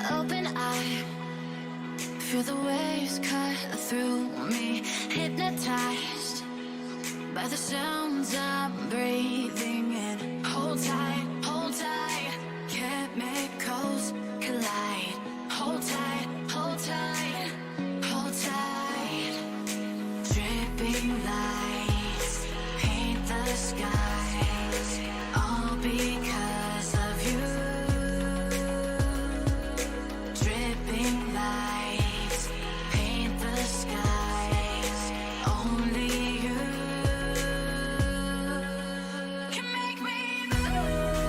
Open eye, feel the waves cut through me, hypnotized by the sounds I'm breathing in. Hold tight, chemicals collide. Hold tight, hold tight, hold tight. Dripping lights paint the skies, all because of you. Dripping lights paint the skies, only you can make me move.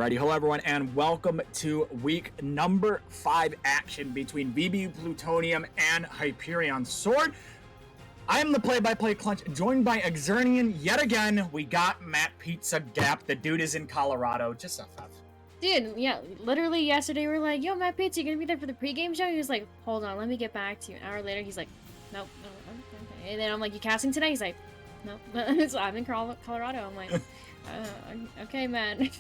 Alrighty, hello everyone, and welcome to week number 5 action between VBU Plutonium and Hyperion Sword. I am the play-by-play clutch, joined by Exernian yet again. We got Matt Pizza Gap. The dude is in Colorado. Just FF. Dude, yeah, literally yesterday we were like, yo, Matt Pizza, you gonna be there for the pregame show? He was like, hold on, let me get back to you. An hour later, he's like, nope, no, okay. And then I'm like, you casting today? He's like, nope. So I'm in Colorado. I'm like, okay, man.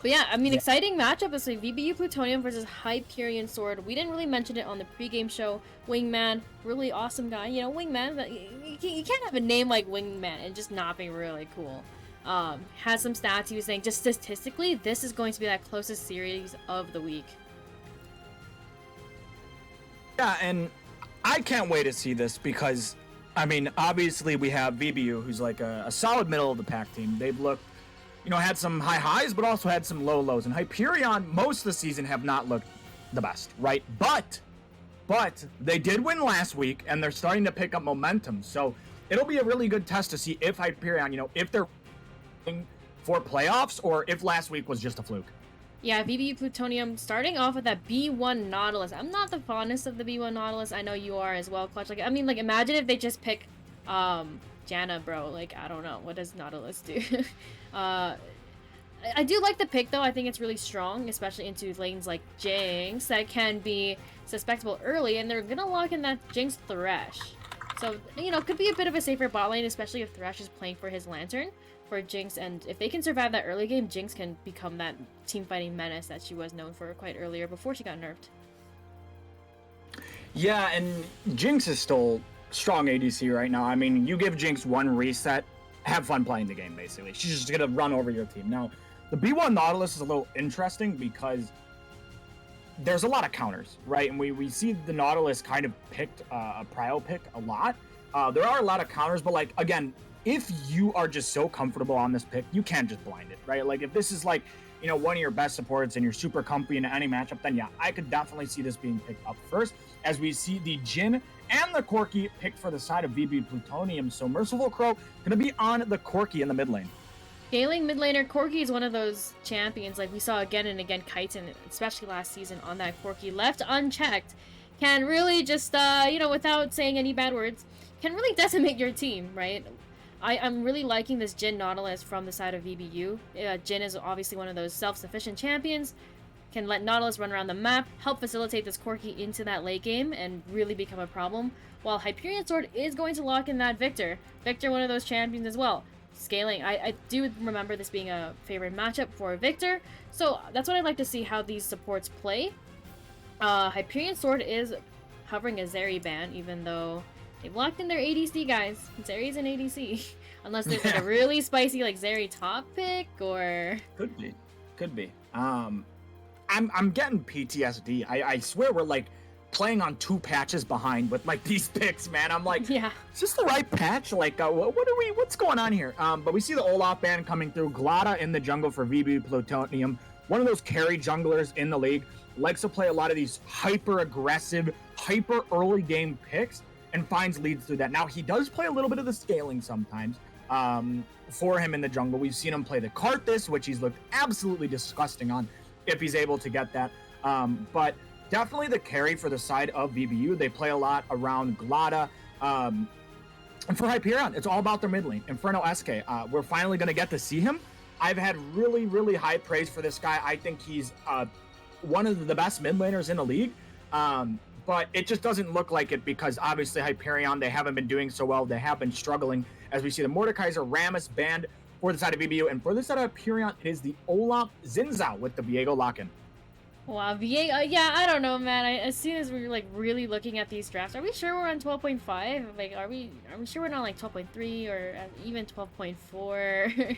But yeah, I mean, exciting matchup is like VBU Plutonium versus Hyperion Sword. We didn't really mention it on the pregame show. Wingman, really awesome guy. You know, Wingman, but you can't have a name like Wingman and just not be really cool. Has some stats. He was saying just statistically, this is going to be that closest series of the week. Yeah, and I can't wait to see this because, I mean, obviously we have VBU, who's like a solid middle of the pack team. They've looked, you know, had some high highs, but also had some low lows. And Hyperion, most of the season, have not looked the best, right? But they did win last week, and they're starting to pick up momentum. So it'll be a really good test to see if Hyperion, you know, if they're for playoffs or if last week was just a fluke. Yeah, VBU Plutonium starting off with that B1 Nautilus. I'm not the fondest of the B1 Nautilus. I know you are as well, Clutch. Like, I mean, like, imagine if they just pick Janna, bro. Like, I don't know. What does Nautilus do? I do like the pick, though. I think it's really strong, especially into lanes like Jinx that can be suspectable early, and they're going to lock in that Jinx Thresh. So, you know, could be a bit of a safer bot lane, especially if Thresh is playing for his Lantern for Jinx. And if they can survive that early game, Jinx can become that team fighting menace that she was known for quite earlier before she got nerfed. Yeah, and Jinx is still strong ADC right now. I mean, you give Jinx one reset, have fun playing the game, basically. She's just going to run over your team. Now, the B1 Nautilus is a little interesting because there's a lot of counters, right? And we see the Nautilus kind of picked a prio pick a lot. There are a lot of counters, but like, again, if you are just so comfortable on this pick, you can't just blind it, right? Like, if this is like, you know, one of your best supports and you're super comfy in any matchup, then yeah, I could definitely see this being picked up first, as we see the Jhin and the Corki picked for the side of VB Plutonium. So Merciful Crow gonna be on the Corki in the mid lane. Scaling mid laner, Corki is one of those champions, like we saw again and again, Kyten, especially last season on that Corki, left unchecked, can really just, you know, without saying any bad words, can really decimate your team, right? I'm really liking this Jhin Nautilus from the side of VBU. Jhin is obviously one of those self-sufficient champions, can let Nautilus run around the map, help facilitate this Corki into that late game, and really become a problem, while Hyperion Sword is going to lock in that Victor. Victor, one of those champions as well. Scaling, I do remember this being a favorite matchup for Victor, so that's what I'd like to see how these supports play. Hyperion Sword is hovering a Zeri ban, even though they've locked in their ADC, guys. Zeri's an ADC. Unless there's like a really spicy like Zeri top pick, or... Could be. I'm getting PTSD. I swear we're like playing on 2 patches behind with like these picks, man. I'm like, yeah, is this the right patch? Like, what's going on here? But we see the Olaf ban coming through. Glada in the jungle for VB Plutonium. One of those carry junglers in the league. Likes to play a lot of these hyper aggressive, hyper early game picks and finds leads through that. Now, he does play a little bit of the scaling sometimes for him in the jungle. We've seen him play the Karthus, which he's looked absolutely disgusting on if he's able to get that. But definitely the carry for the side of VBU. They play a lot around Glada. And for Hyperion, it's all about their mid lane. Inferno SK, we're finally going to get to see him. I've had really, really high praise for this guy. I think he's one of the best mid laners in the league. But it just doesn't look like it because obviously Hyperion, they haven't been doing so well. They have been struggling, as we see the Mordekaiser Rammus banned for the side of VBU. And for the side of Hyperion, it is the Olaf Zinzao with the Viego lock-in. Wow, Viego, yeah, I don't know, man. As soon as we're like really looking at these drafts, are we sure we're on 12.5? Like, are we sure we're not like 12.3 or even 12.4?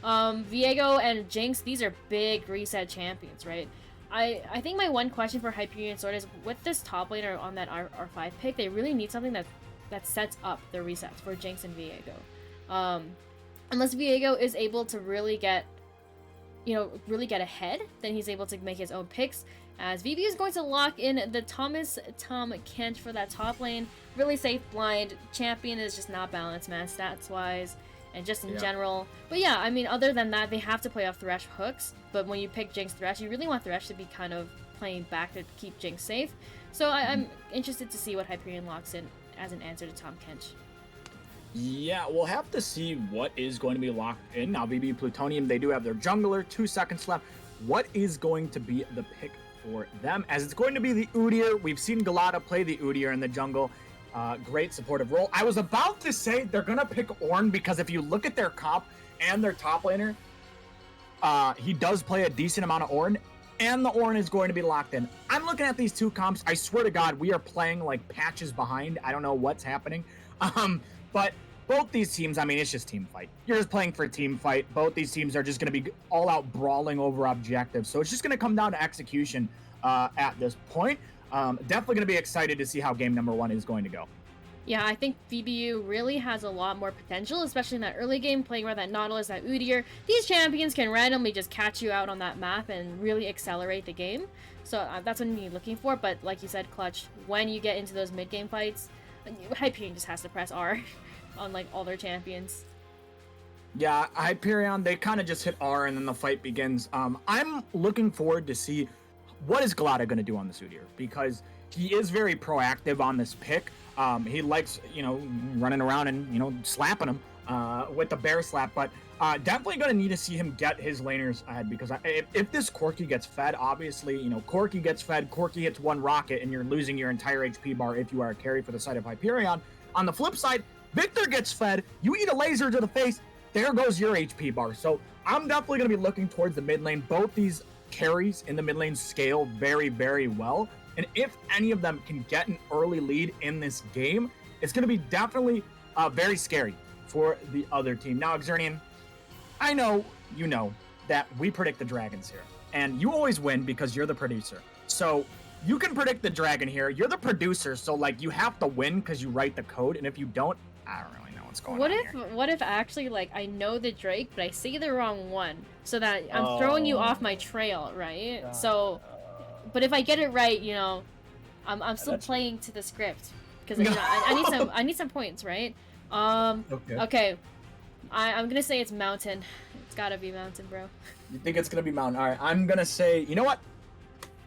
Viego and Jinx, these are big reset champions, right? I think my one question for Hyperion Sword is, with this top laner on that R5 pick, they really need something that sets up the resets for Jinx and Viego. Unless Viego is able to really get ahead, then he's able to make his own picks. As VB is going to lock in the Tom Kent for that top lane. Really safe blind. Champion is just not balanced, man, stats-wise. and just in Yeah. general. But yeah, I mean, other than that, they have to play off Thresh hooks. But when you pick Jinx Thresh, you really want Thresh to be kind of playing back to keep Jinx safe. So I'm interested to see what Hyperion locks in as an answer to Tom Kench. Yeah, we'll have to see what is going to be locked in. Now, VBU Plutonium, they do have their jungler, 2 seconds left. What is going to be the pick for them? As it's going to be the Udyr. We've seen Galata play the Udyr in the jungle. Great supportive role. I was about to say they're going to pick Ornn because if you look at their comp and their top laner, he does play a decent amount of Ornn, and the Ornn is going to be locked in. I'm looking at these two comps. I swear to God, we are playing like patches behind. I don't know what's happening. But both these teams, I mean, it's just team fight. You're just playing for a team fight. Both these teams are just going to be all out brawling over objectives. So it's just going to come down to execution at this point. Definitely going to be excited to see how game number 1 is going to go. Yeah, I think VBU really has a lot more potential, especially in that early game, playing around that Nautilus, that Udyr. These champions can randomly just catch you out on that map and really accelerate the game. So that's what you're looking for. But like you said, Clutch, when you get into those mid-game fights, Hyperion just has to press R on like all their champions. Yeah, Hyperion, they kind of just hit R and then the fight begins. I'm looking forward to see what is Galata going to do on this Udyr, because he is very proactive on this pick. He likes, running around and, slapping him with the bear slap, but definitely going to need to see him get his laners ahead, because if this Corki gets fed, obviously, Corki gets fed, Corki hits 1 rocket, and you're losing your entire HP bar if you are a carry for the side of Hyperion. On the flip side, Victor gets fed, you eat a laser to the face, there goes your HP bar. So I'm definitely going to be looking towards the mid lane. Both these carries in the mid lane scale very, very well. And if any of them can get an early lead in this game, it's going to be definitely very scary for the other team. Now, Xernian, I know you know that we predict the dragons here. And you always win because you're the producer. So you can predict the dragon here. You're the producer, so, you have to win because you write the code. And if you don't, I don't really know what's going on here. What if actually, I know the Drake, but I say the wrong one, so that I'm throwing you off my trail, right? So... But if I get it right, I'm still playing to the script, because I need some points, right? Okay. I'm gonna say it's Mountain. It's gotta be Mountain, bro. You think it's gonna be Mountain? All right, I'm gonna say, you know what?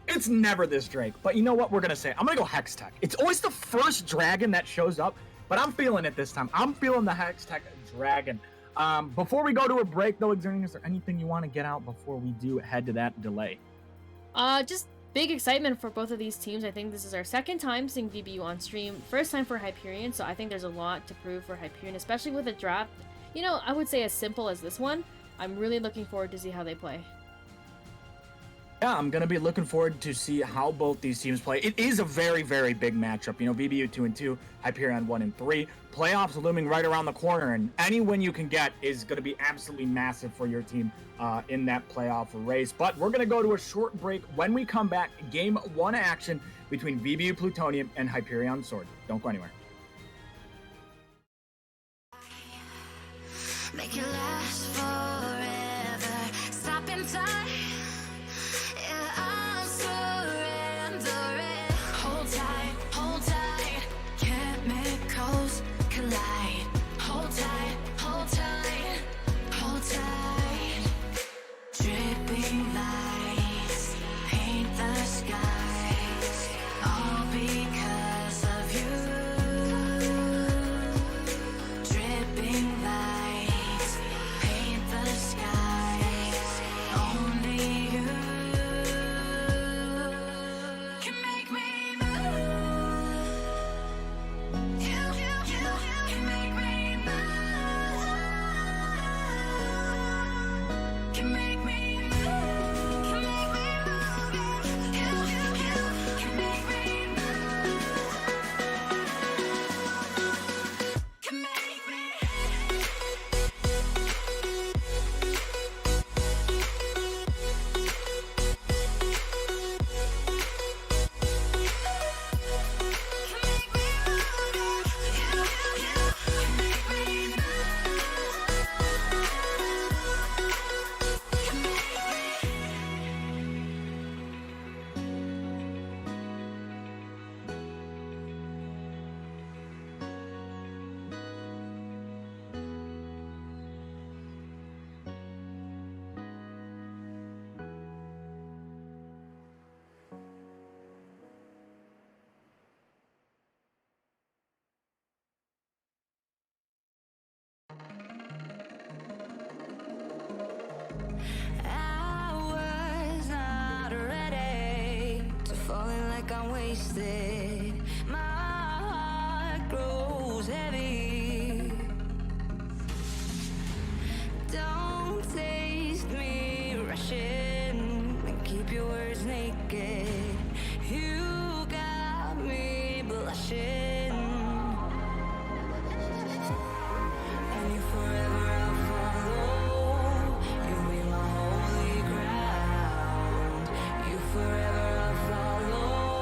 It's never this Drake, but you know what we're gonna say? I'm gonna go Hextech. It's always the first dragon that shows up, but I'm feeling it this time. I'm feeling the Hextech dragon. Before we go to a break, though, is there anything you want to get out before we do head to that delay? Just big excitement for both of these teams. I think this is our second time seeing VBU on stream. First time for Hyperion, so I think there's a lot to prove for Hyperion, especially with a draft, I would say as simple as this one. I'm really looking forward to see how they play. Yeah, I'm going to be looking forward to see how both these teams play. It is a very, very big matchup. VBU 2-2, Hyperion 1-3. Playoffs looming right around the corner, and any win you can get is going to be absolutely massive for your team in that playoff race. But we're going to go to a short break. When we come back, game 1 action between VBU Plutonium and Hyperion Sword. Don't go anywhere. Make it last forever. Stop in time. Yeah, I'm surrendering. Hold tight, chemicals collide. Hold tight, hold tight, hold tight. Dripping lights paint the skies, all because of you. Dripping lights paint the skies, only you can make me move. You can make me move. Can make me move. Can make me move. You can make me move. Can make me. Can wasted. My heart grows heavy. Don't taste me rushing and keep your words naked. You got me blushing. And you forever I'll follow. You'll be my holy ground. You forever I'll follow.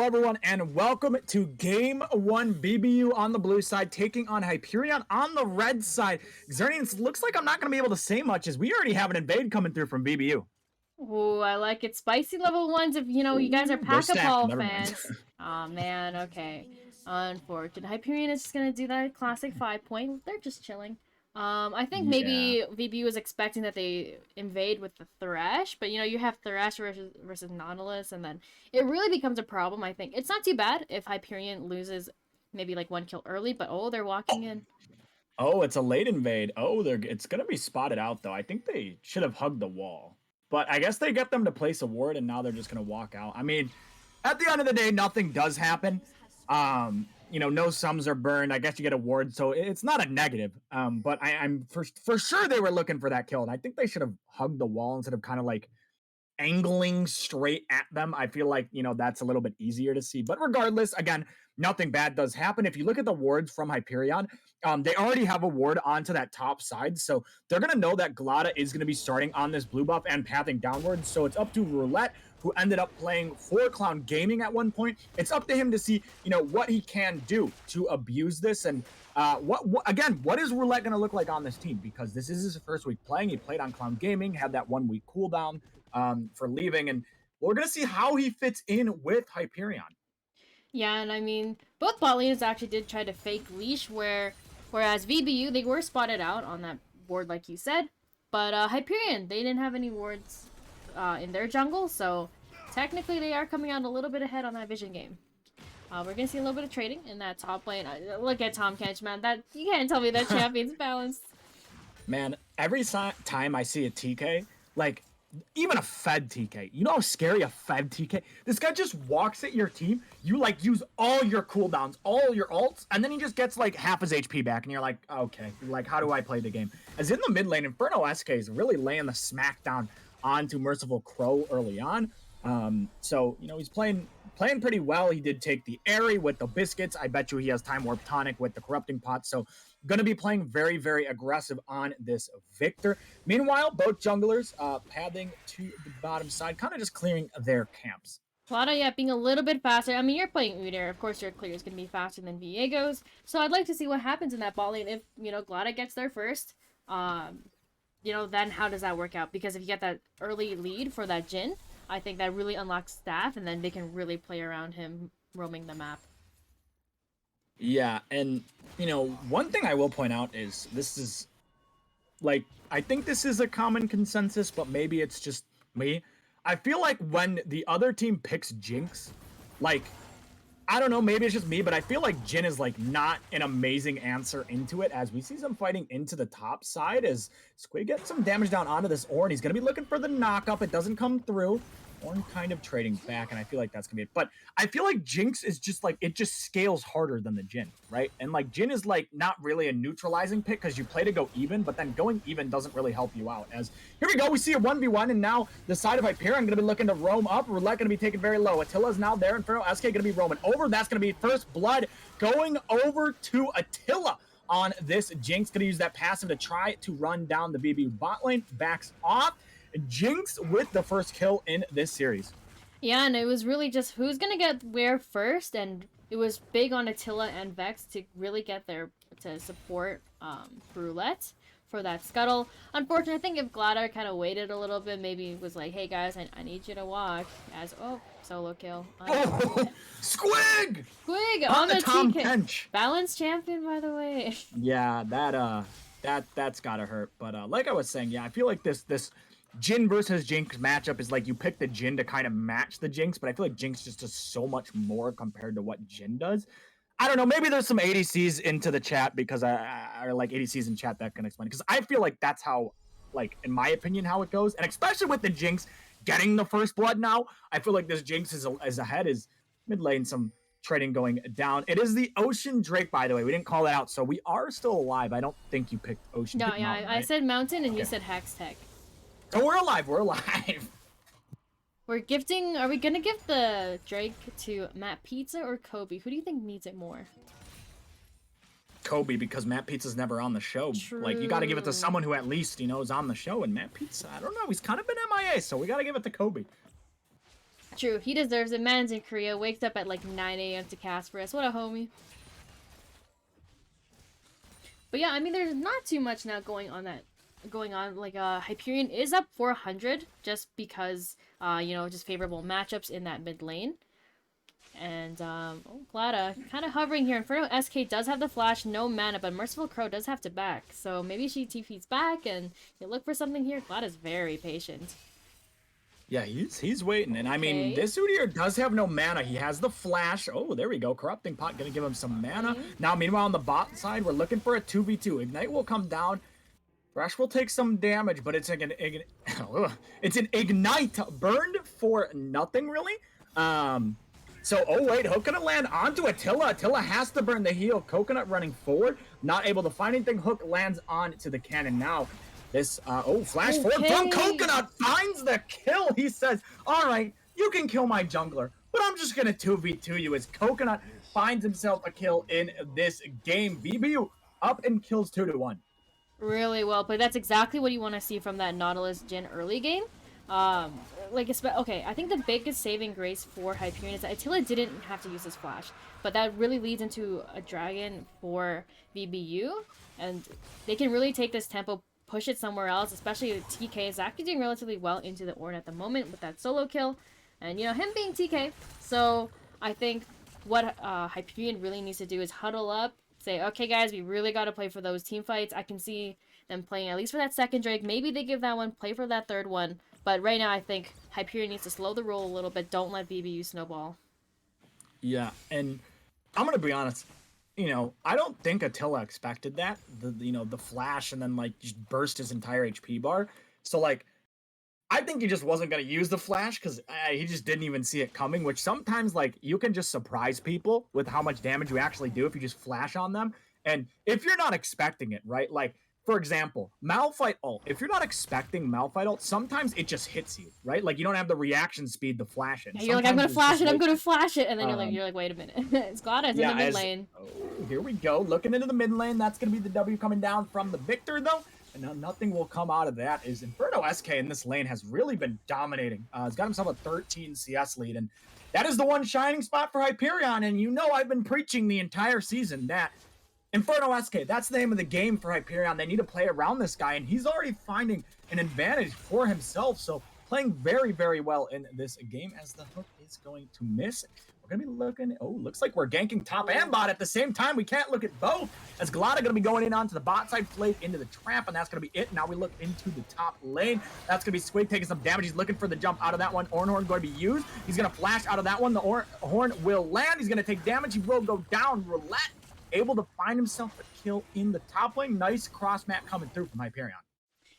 Hello, everyone, and welcome to Game 1 VBU on the blue side, taking on Hyperion on the red side. Xerneans, looks like I'm not going to be able to say much as we already have an invade coming through from VBU. Ooh, I like it. Spicy level ones if, you guys are They're stacked, Pack-a-Paul never mind. fans. Aw, man, okay. Unfortunate. Hyperion is just gonna do that classic 5-point. They're just chilling. I think maybe VBU was expecting that they invade with the Thresh, but you have Thresh versus Nautilus, and then it really becomes a problem, I think. It's not too bad if Hyperion loses maybe like 1 kill early, but oh, they're walking in. Oh, it's a late invade. Oh, it's going to be spotted out, though. I think they should have hugged the wall. But I guess they get them to place a ward, and now they're just going to walk out. I mean, at the end of the day, nothing does happen. No sums are burned. I guess you get a ward, so it's not a negative. But I'm for sure they were looking for that kill, and I think they should have hugged the wall instead of kind of like angling straight at them. I feel like, that's a little bit easier to see. But regardless, again, nothing bad does happen. If you look at the wards from Hyperion, they already have a ward onto that top side. So they're going to know that Glada is going to be starting on this blue buff and pathing downwards. So it's up to Roulette, who ended up playing for Clown Gaming at one point. It's up to him to see, what he can do to abuse this. And what is Roulette going to look like on this team? Because this is his first week playing. He played on Clown Gaming, had that 1 week cooldown for leaving. And we're going to see how he fits in with Hyperion. Yeah, and I mean, both bot lanes actually did try to fake leash, whereas VBU, they were spotted out on that ward, like you said. But Hyperion, they didn't have any wards in their jungle, so technically they are coming out a little bit ahead on that vision game. We're going to see a little bit of trading in that top lane. Look at Tom Kench, man. You can't tell me that champion's balanced. Man, every time I see a TK, like, even a Fed TK. You know how scary a Fed TK? This guy just walks at your team. You like use all your cooldowns, all your ults, and then he just gets like half his HP back, and you're like, okay, like how do I play the game? As in the mid lane, Inferno SK is really laying the smackdown onto Merciful Crow early on. So he's playing pretty well. He did take the Airy with the biscuits. I bet you he has Time Warp Tonic with the Corrupting Pot. So going to be playing very, very aggressive on this Victor. Meanwhile, both junglers pathing to the bottom side, kind of just clearing their camps. Glada, yeah, being a little bit faster. I mean, you're playing Udyr. Of course, your clear is going to be faster than Viego's. So I'd like to see what happens in that bot lane if, Glada gets there first. Then how does that work out? Because if you get that early lead for that Jhin, I think that really unlocks Staff, and then they can really play around him roaming the map. Yeah, and, one thing I will point out is this is, like, I think this is a common consensus, but maybe it's just me. I feel like when the other team picks Jinx, like, I don't know, maybe it's just me, but I feel like Jhin is, like, not an amazing answer into it, as we see some fighting into the top side as Squid gets some damage down onto this Ornn. He's going to be looking for the knock-up. It doesn't come through. Ornn kind of trading back, and I feel like that's gonna be it. But I feel like Jinx is just like, it just scales harder than the Jhin, right? And like Jhin is like not really a neutralizing pick because you play to go even, but then going even doesn't really help you out. As here we go, we see a 1v1, and now the side of Hyperion gonna be looking to roam up. Roulette gonna be taken very low. Attila's now there. Inferno SK gonna be roaming over. That's gonna be first blood going over to Attila on this Jinx. Gonna use that passive to try to run down the VBU bot lane. Backs off. Jinx with the first kill in this series. Yeah, and it was really just who's gonna get where first, and it was big on Attila and Vex to really get there to support Roulette for that scuttle. Unfortunately, I think if Glada kind of waited a little bit, maybe was like, hey guys, I need you to walk. As solo kill. Squig! Squig on the Tom TK. Kench. Balanced champion, by the way. Yeah, that's gotta hurt. But like I was saying, yeah, I feel like this Jhin versus Jinx matchup is like you pick the Jhin to kind of match the Jinx, but I feel like Jinx just does so much more compared to what Jhin does. I don't know, maybe there's some ADCs into the chat because I like ADCs in chat that can explain it. Because I feel like that's how, like, in my opinion, how it goes. And especially with the Jinx getting the first blood now, I feel like this Jinx is ahead, is mid lane, some trading going down. It is the Ocean Drake, by the way. We didn't call that out, so we are still alive. I don't think you picked Ocean. No, Mountain, I right? said Mountain, and you said Hex Tech. So we're alive. We're alive. We're gifting. Are we gonna give the Drake to Matt Pizza or Kobe? Who do you think needs it more? Kobe, because Matt Pizza's never on the show. True. Like, you got to give it to someone who at least, is on the show. And Matt Pizza, I don't know. He's kind of been MIA, so we got to give it to Kobe. True, he deserves it. Man's in Korea, wakes up at like 9 a.m. to cast for us. What a homie. But yeah, I mean, there's not too much now going on like Hyperion is up 400 just because you know, just favorable matchups in that mid lane. And oh, Glada kind of hovering here. Inferno SK does have the flash, no mana, but Merciful Crow does have to back. So maybe she TP's back and you look for something here. Glada's very patient. Yeah, he's waiting. And I mean, Okay. this Udyr does have no mana. He has the flash. Oh, there we go. Corrupting Pot gonna give him some mana. Now, meanwhile, on the bot side, we're looking for a 2v2. Ignite will come down. Thresh will take some damage, but it's like it's an Ignite burned for nothing, really. So, oh wait, Hook gonna land onto Attila. Attila has to burn the heal. Coconut running forward, not able to find anything. Hook lands onto the cannon now. This, flash forward from Coconut finds the kill. He says, all right, you can kill my jungler, but I'm just gonna 2v2 you as Coconut finds himself a kill in this game. VBU up and kills 2-1. Really well, but that's exactly what you want to see from that Nautilus Jhin early game. Okay, I think the biggest saving grace for Hyperion is that Attila didn't have to use his flash, but that really leads into a dragon for VBU, and they can really take this tempo, push it somewhere else, especially with TK is actually doing relatively well into the Ornn at the moment with that solo kill, and you know, him being TK. So I think what Hyperion really needs to do is huddle up, say, okay guys, we really got to play for those team fights. I can see them playing at least for that second Drake. Maybe they give that one, play for that third one. But right now I think Hyperion needs to slow the roll a little bit. Don't let VBU snowball. Yeah, and I'm gonna be honest. You know, I don't think Attila expected that. The flash and then like just burst his entire HP bar. So like, I think he just wasn't gonna use the flash because he just didn't even see it coming. Which sometimes like you can just surprise people with how much damage you actually do if you just flash on them. And if you're not expecting it, right? Like for example, Malphite ult. If you're not expecting Malphite ult, sometimes it just hits you, right? Like you don't have the reaction speed to flash it. Yeah, you're like, I'm gonna flash it, I'm gonna flash it, and then Um, you're like, wait a minute, it's Glada's in the mid lane. Oh, here we go, looking into the mid lane. That's gonna be the W coming down from the Victor though, and now nothing will come out of that. Is Inferno SK in this lane has really been dominating. He's got himself a 13 CS lead, and that is the one shining spot for Hyperion. And you know I've been preaching the entire season that Inferno SK, that's the name of the game for Hyperion. They need to play around this guy, and he's already finding an advantage for himself. So playing very, very well in this game as the Hook is going to miss. We're going to be looking, looks like we're ganking top and bot at the same time. We can't look at both as Glada going to be going in onto the bot side, played into the trap, and that's going to be it. Now we look into the top lane. That's going to be Squig taking some damage. He's looking for the jump out of that one. Horn going to be used. He's going to flash out of that one. The Horn will land. He's going to take damage. He will go down. Roulette able to find himself a kill in the top lane. Nice cross map coming through from Hyperion.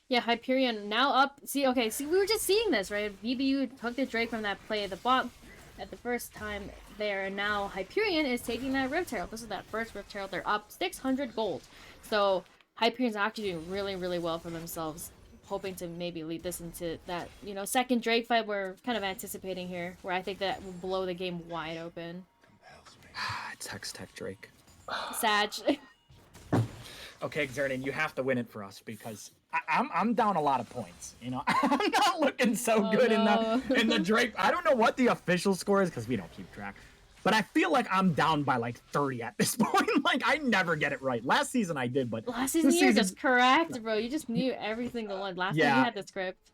Yeah, Hyperion now up. See, we were just seeing this, right? VBU took the Drake from that play, the bot at the first time there, and now Hyperion is taking that Rift Herald. This is that first Rift Herald. They're up 600 gold. So Hyperion's actually doing really, really well for themselves, hoping to maybe lead this into that, you know, second Drake fight we're kind of anticipating here, where I think that will blow the game wide open. It's Hextech Drake. Sag. Okay, Xerdan, you have to win it for us because I'm down a lot of points. You know, I'm not looking so good no. in the Drake. I don't know what the official score is because we don't keep track. But I feel like I'm down by like 30 at this point. Like I never get it right. Last season I did, but last season you were just correct, bro. You just knew every single one. Last time you had the script.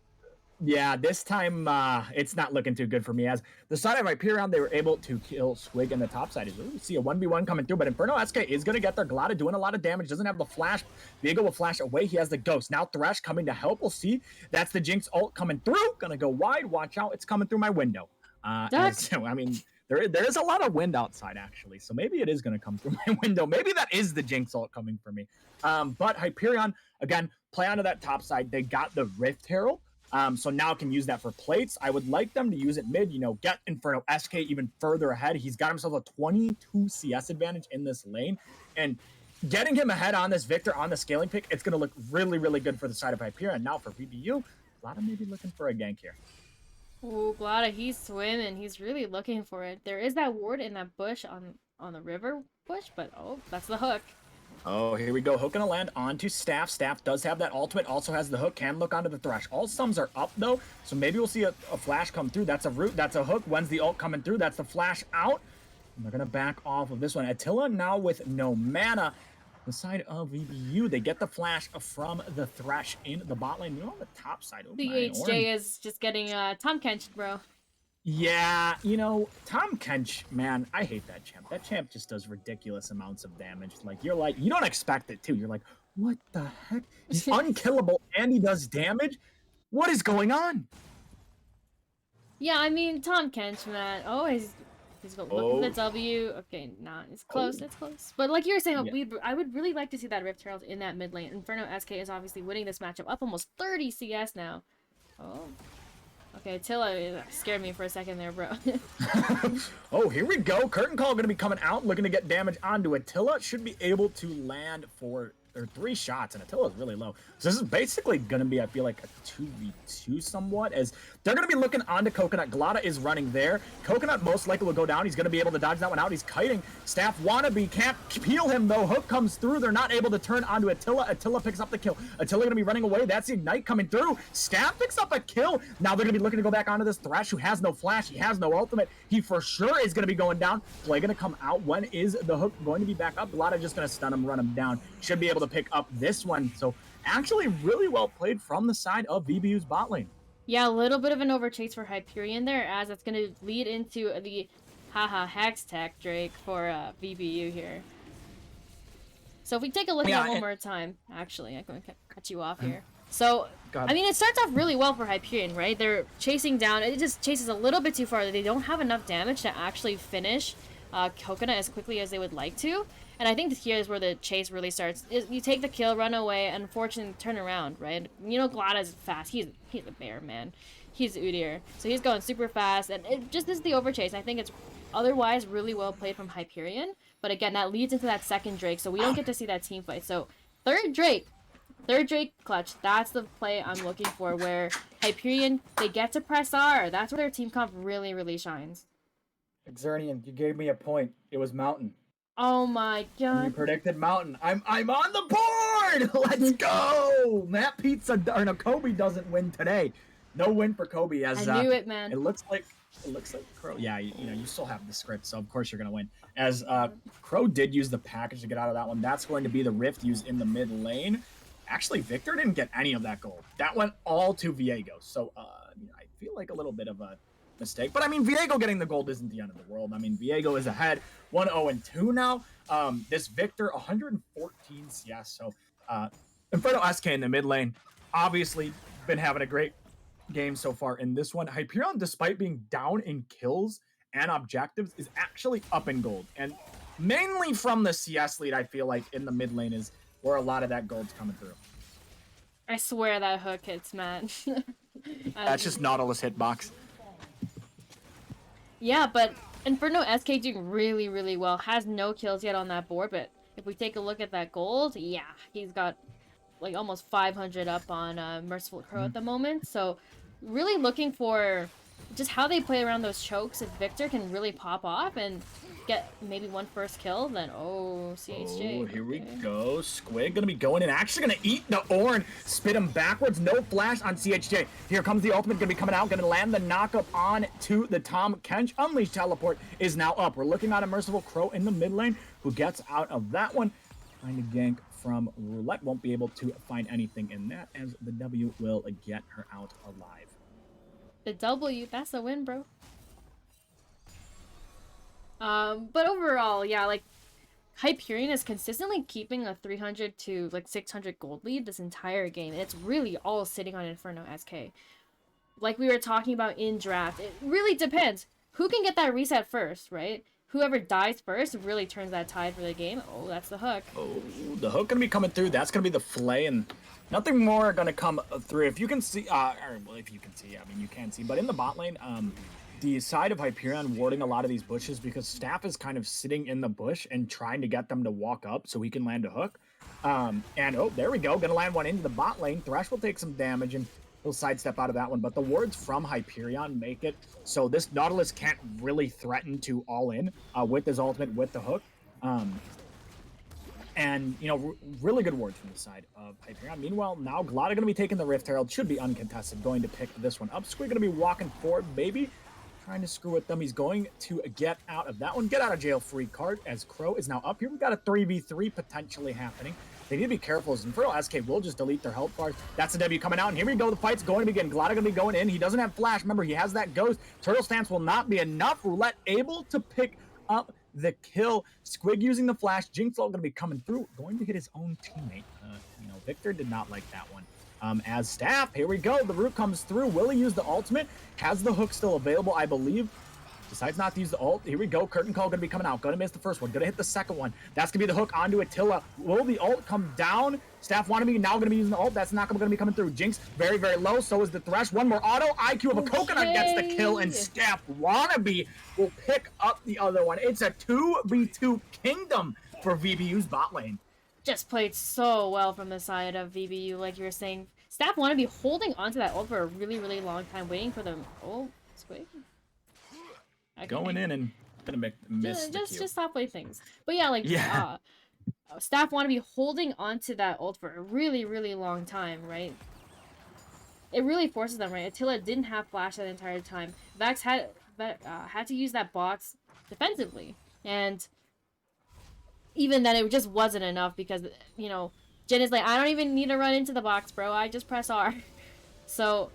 Yeah, this time it's not looking too good for me. As the side of Hyperion, they were able to kill Squig in the top side. We see a 1v1 coming through, but Inferno SK is going to get there. Glada doing a lot of damage. Doesn't have the flash. Viego will flash away. He has the ghost. Now Thresh coming to help. We'll see. That's the Jinx ult coming through. Going to go wide. Watch out. It's coming through my window. I mean, there is a lot of wind outside, actually. So maybe it is going to come through my window. Maybe that is the Jinx ult coming for me. But Hyperion, again, play onto that top side. They got the Rift Herald. So now can use that for plates. I would like them to use it mid, you know, get Inferno SK even further ahead. He's got himself a 22 CS advantage in this lane. And getting him ahead on this Victor on the scaling pick, it's going to look really, really good for the side of Hyperion. Now for VBU, Glada may be looking for a gank here. Ooh, Glada, he's swimming. He's really looking for it. There is that ward in that bush on the river bush, but oh, that's the hook. Oh, here we go. Hook gonna land onto Staff. Staff does have that ultimate, also has the hook, can look onto the Thresh. All sums are up though, so maybe we'll see a flash come through. That's a root, that's a hook. When's the ult coming through? That's the flash out. And they're gonna back off of this one. Attila now with no mana. The side of VBU, they get the flash from the Thresh in the bot lane. On the top side. Oh, The HJ is just getting Tom Kench, bro. Yeah, you know, Tom Kench, man, I hate that champ. That champ just does ridiculous amounts of damage. Like, you're like, you don't expect it, too. You're like, what the heck? He's unkillable and he does damage? What is going on? Yeah, I mean, Tom Kench, man. Oh, he's looking for the W. Okay, nah, it's close, it's close. But like you were saying, Yeah. I would really like to see that Rift Herald in that mid lane. Inferno SK is obviously winning this matchup, up almost 30 CS now. Oh. Okay, Attila scared me for a second there, bro. Oh, here we go. Curtain Call going to be coming out, looking to get damage onto Attila. Should be able to land for 3 shots, and Attila's really low. So this is basically going to be, I feel like, a 2v2 somewhat, as they're going to be looking onto Coconut. Glada is running there. Coconut most likely will go down. He's going to be able to dodge that one out. He's kiting. Staff wannabe can't peel him, though. Hook comes through. They're not able to turn onto Attila. Attila picks up the kill. Attila going to be running away. That's the Ignite coming through. Staff picks up a kill. Now they're going to be looking to go back onto this Thresh, who has no flash. He has no ultimate. He for sure is going to be going down. Play going to come out. When is the Hook going to be back up? Glada just going to stun him, run him down. Should be able to pick up this one. So actually really well played from the side of VBU's bot lane. Yeah, a little bit of an overchase for Hyperion there, as that's going to lead into the Hex Tech Drake for VBU here. So if we take a look at that one more time, actually, I'm going to cut you off here. So, I mean, it starts off really well for Hyperion, right? They're chasing down. It just chases a little bit too far. They don't have enough damage to actually finish Coconut as quickly as they would like to. And I think here is where the chase really starts. You take the kill, run away, and unfortunately turn around, right? You know, Glada's fast. He's a bear, man. He's Udyr. So he's going super fast, and it just is the overchase. I think it's otherwise really well played from Hyperion. But again, that leads into that second Drake, so we don't get to see that team fight. So third Drake clutch. That's the play I'm looking for, where Hyperion, they get to press R. That's where their team comp really, really shines. Xernian, you gave me a point. It was Mountain. Oh my god. You predicted Mountain. I'm on the board! Let's go! Matt Pizza, or no, Kobe doesn't win today. No win for Kobe, as I knew it, man. It looks like Crow. Yeah, you know, you still have the script, so of course you're gonna win. As Crow did use the package to get out of that one. That's going to be the Rift used in the mid lane. Actually, Victor didn't get any of that gold. That went all to Viego. So I feel like a little bit of a mistake. But I mean, Viego getting the gold isn't the end of the world. I mean, Viego is ahead 1-0-2 now. This Victor 114 CS. So Inferno SK in the mid lane, obviously been having a great game so far in this one. Hyperion, despite being down in kills and objectives, is actually up in gold. And mainly from the CS lead, I feel like in the mid lane is where a lot of that gold's coming through. I swear that hook hits, man. That's just Nautilus hitbox. Yeah, but Inferno SK doing really, really well. Has no kills yet on that board, but if we take a look at that gold, yeah, he's got like almost 500 up on Merciful Crow at the moment. So really looking for just how they play around those chokes. If Victor can really pop off and get maybe one first kill, then CHJ. Oh, here we go. Squid gonna be going in, actually gonna eat the Ornn, spit him backwards. No flash on CHJ. Here comes the ultimate, gonna be coming out, gonna land the knockup on to the Tom Kench. Unleashed teleport is now up. We're looking at a Merciful Crow in the mid lane who gets out of that one. Trying to gank from Roulette, won't be able to find anything in that, as the W will get her out alive. The W, that's a win, bro. But overall, yeah, like Hyperion is consistently keeping a 300 to like 600 gold lead this entire game, and it's really all sitting on Inferno SK. Like we were talking about in draft, it really depends who can get that reset first, right? Whoever dies first really turns that tide for the game. Oh, that's the hook. Oh, the hook gonna be coming through. That's gonna be the flay, and nothing more gonna come through. If you can see, or well, if you can see, I mean, you can see. But in the bot lane, the side of Hyperion warding a lot of these bushes because Staff is kind of sitting in the bush and trying to get them to walk up so he can land a hook. And oh, there we go. Gonna land one into the bot lane. Thresh will take some damage and he'll sidestep out of that one. But the wards from Hyperion make it so this Nautilus can't really threaten to all in with his ultimate with the hook. And, you know, really good words from the side of Hyperion. Meanwhile, now Glada going to be taking the Rift Herald. Should be uncontested. Going to pick this one up. Squid going to be walking forward, baby. Trying to screw with them. He's going to get out of that one. Get out of jail free card as Crow is now up here. We've got a 3v3 potentially happening. They need to be careful as Inferno SK will just delete their health bars. That's the W coming out. And here we go. The fight's going to begin. Glada going to be going in. He doesn't have flash. Remember, he has that ghost. Turtle stance will not be enough. Roulette able to pick up the kill. Squig using the flash. Jinx all going to be coming through, going to hit his own teammate. You know, Victor did not like that one. As staff, here we go. The root comes through. Will he use the ultimate? Has the hook still available, I believe. Decides not to use the ult. Here we go. Curtain call going to be coming out. Going to miss the first one. Going to hit the second one. That's going to be the hook onto Attila. Will the ult come down? Staff Wannabe now going to be using the ult. That's not going to be coming through. Jinx very, very low. So is the Thresh. One more auto. IQ of a coconut gets the kill. And Staff Wannabe will pick up the other one. It's a 2v2 kingdom for VBU's bot lane. Just played so well from the side of VBU, like you were saying. Staff want to be holding onto that ult for a really, really long time, waiting for them. Oh, Squig. Okay. Going in and gonna miss the just Q. stop play things. But yeah, like Staff want to be holding onto that ult for a really, really long time, right? It really forces them, right? Attila didn't have flash that entire time. Vax had to use that box defensively, and even then it just wasn't enough because, you know, Jin is like, I don't even need to run into the box, bro. I just press R. So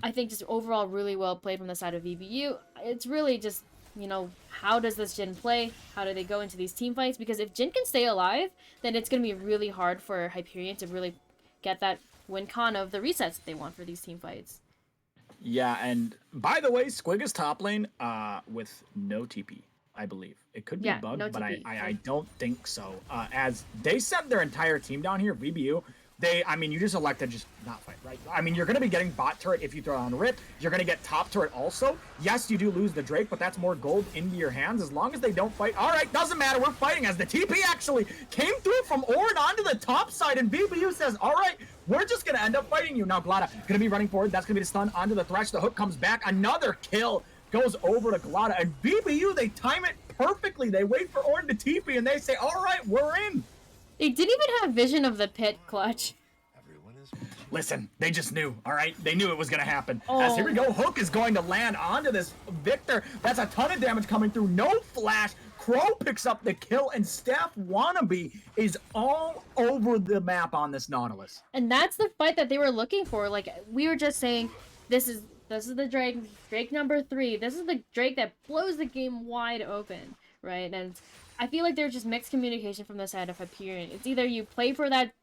I think just overall really well played from the side of VBU. It's really just, you know, how does this Jin play? How do they go into these team fights? Because if Jin can stay alive, then it's going to be really hard for Hyperion to really get that win con of the resets that they want for these team fights. Yeah, and by the way, Squig is top lane with no TP, I believe. It could be bugged, no but TP. I don't think so. As they sent their entire team down here, VBU, I mean, you just elect to just not fight, right? I mean, you're going to be getting bot turret if you throw on the Rip. You're going to get top turret also. Yes, you do lose the Drake, but that's more gold into your hands as long as they don't fight. All right, doesn't matter. We're fighting as the TP actually came through from Ornn onto the top side, and VBU says, all right, we're just going to end up fighting you. Now, Glada going to be running forward. That's going to be the stun onto the Thresh. The hook comes back. Another kill goes over to Glada, and VBU, they time it perfectly. They wait for Ornn to TP, and they say, all right, we're in. They didn't even have vision of the pit, Clutch. Listen, they just knew, all right? They knew it was going to happen. As here we go, hook is going to land onto this Victor. That's a ton of damage coming through. No flash. Crow picks up the kill, and Staff Wannabe is all over the map on this Nautilus. And that's the fight that they were looking for. Like, we were just saying, this is the Drake number 3. This is the Drake that blows the game wide open, right? And I feel like there's just mixed communication from the side of Hyperion. It's either you play for that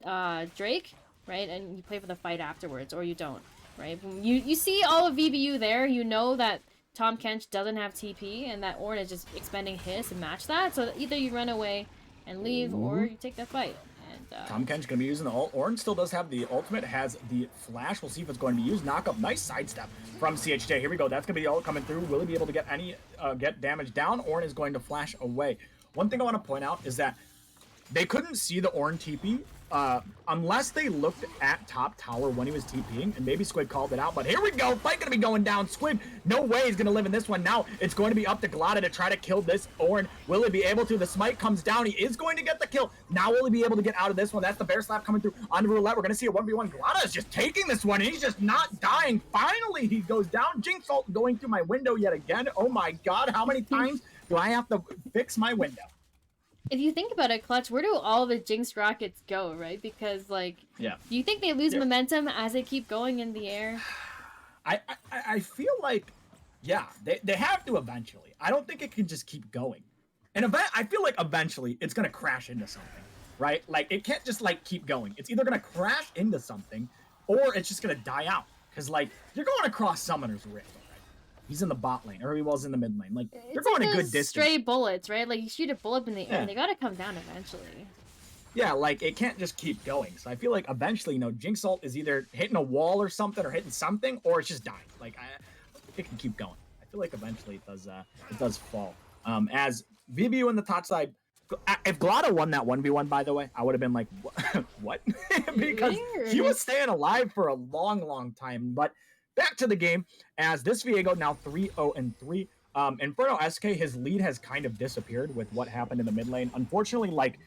Drake, right, and you play for the fight afterwards, or you don't, right? You see all of VBU there, you know that Tom Kench doesn't have TP, and that Ornn is just expending his to match that, so either you run away and leave, or you take that fight. And Tom Kench going to be using the ult. Ornn still does have the ultimate, has the flash. We'll see if it's going to be used. Knock up, nice sidestep from CHJ. Here we go, that's going to be the ult coming through. Will he be able to get any get damage down? Ornn is going to flash away. One thing I want to point out is that they couldn't see the Ornn TP unless they looked at top tower when he was TPing, and maybe Squid called it out. But here we go, fight gonna be going down. Squid, no way he's gonna live in this one. Now it's going to be up to Glada to try to kill this Ornn. Will he be able to? The smite comes down. He is going to get the kill. Now will he be able to get out of this one? That's the bear slap coming through on Roulette. We're gonna see a 1v1. Glada is just taking this one, and he's just not dying. Finally, he goes down. Jinx ult going through my window yet again. Oh my god, how many times do I have to fix my window? if you think about it, Clutch, where do all the Jinx rockets go, right? Because, like, do you think they lose momentum as they keep going in the air? I feel like, yeah, they have to eventually. I don't think it can just keep going. And I feel like eventually it's going to crash into something, right? Like, it can't just, like, keep going. It's either going to crash into something or it's just going to die out. Because, like, you're going across Summoner's Rift. He's in the bot lane, or he was in the mid lane. Like, you're going a good distance. Stray bullets, right? Like, you shoot a bullet in the air, they gotta come down eventually. Yeah, like, it can't just keep going. So I feel like eventually, you know, Jinx ult is either hitting a wall or something, or hitting something, or it's just dying. Like, I think it can keep going. I feel like eventually it does fall. As VBU in the top side, if Glada won that 1v1, by the way, I would have been like, what? Because he was staying alive for a long, long time. But back to the game, as this Viego now 3-0-3. Inferno SK, his lead has kind of disappeared with what happened in the mid lane. Unfortunately, like,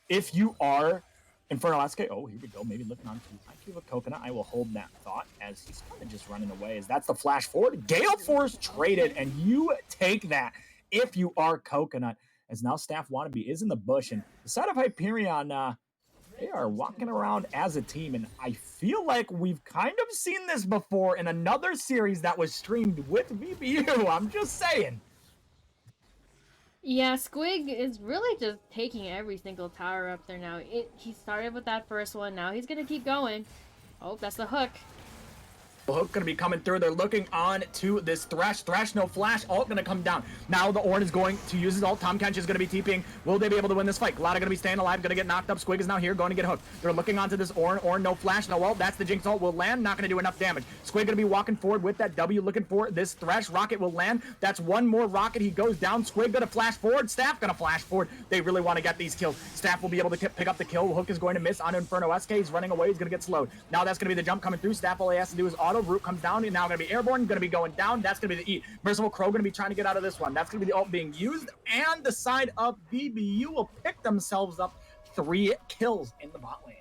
if you are Inferno SK, oh, here we go, maybe looking on to IQ with Coconut. I will hold that thought as he's kind of just running away, as that's the flash forward. Gale Force traded, and you take that if you are Coconut, as now Staff Wannabe is in the bush, and the side of Hyperion, they are walking around as a team, and I feel like we've kind of seen this before in another series that was streamed with VBU. I'm just saying. Yeah, Squig is really just taking every single tower up there now. He started with that first one, now he's gonna keep going. Oh, that's the hook. The hook gonna be coming through. They're looking on to this Thresh. Thresh, no flash. Ult gonna come down. Now the Ornn is going to use his ult. Tom Kench is gonna be TPing. Will they be able to win this fight? Glada gonna be staying alive. Gonna get knocked up. Squig is now here. Going to get hooked. They're looking onto this Ornn. Ornn, no flash, no ult. That's the Jinx ult. Will land. Not gonna do enough damage. Squig gonna be walking forward with that W, looking for this Thresh. Rocket will land. That's one more rocket. He goes down. Squig gonna flash forward. Staff gonna flash forward. They really want to get these kills. Staff will be able to pick up the kill. Hook is going to miss on Inferno SK. He's running away. He's gonna get slowed. Now that's gonna be the jump coming through. Staff all he has to do is auto. Root comes down. And now gonna be airborne, gonna be going down. That's gonna be the E. Merciful Crow gonna be trying to get out of this one. That's gonna be the ult being used, and the side of VBU will pick themselves up 3 kills in the bot lane.